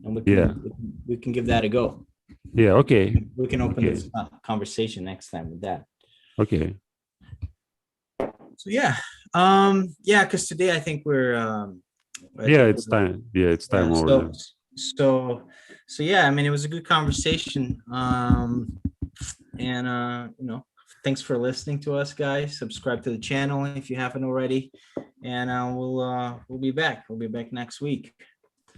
and we can give that a go.
Yeah. Okay.
We can open this conversation next time with that.
Okay.
So because today I think we're.
It's time. Yeah, it's time over.
So yeah, I mean, it was a good conversation. Thanks for listening to us, guys. Subscribe to the channel if you haven't already, and we'll be back. We'll be back next week.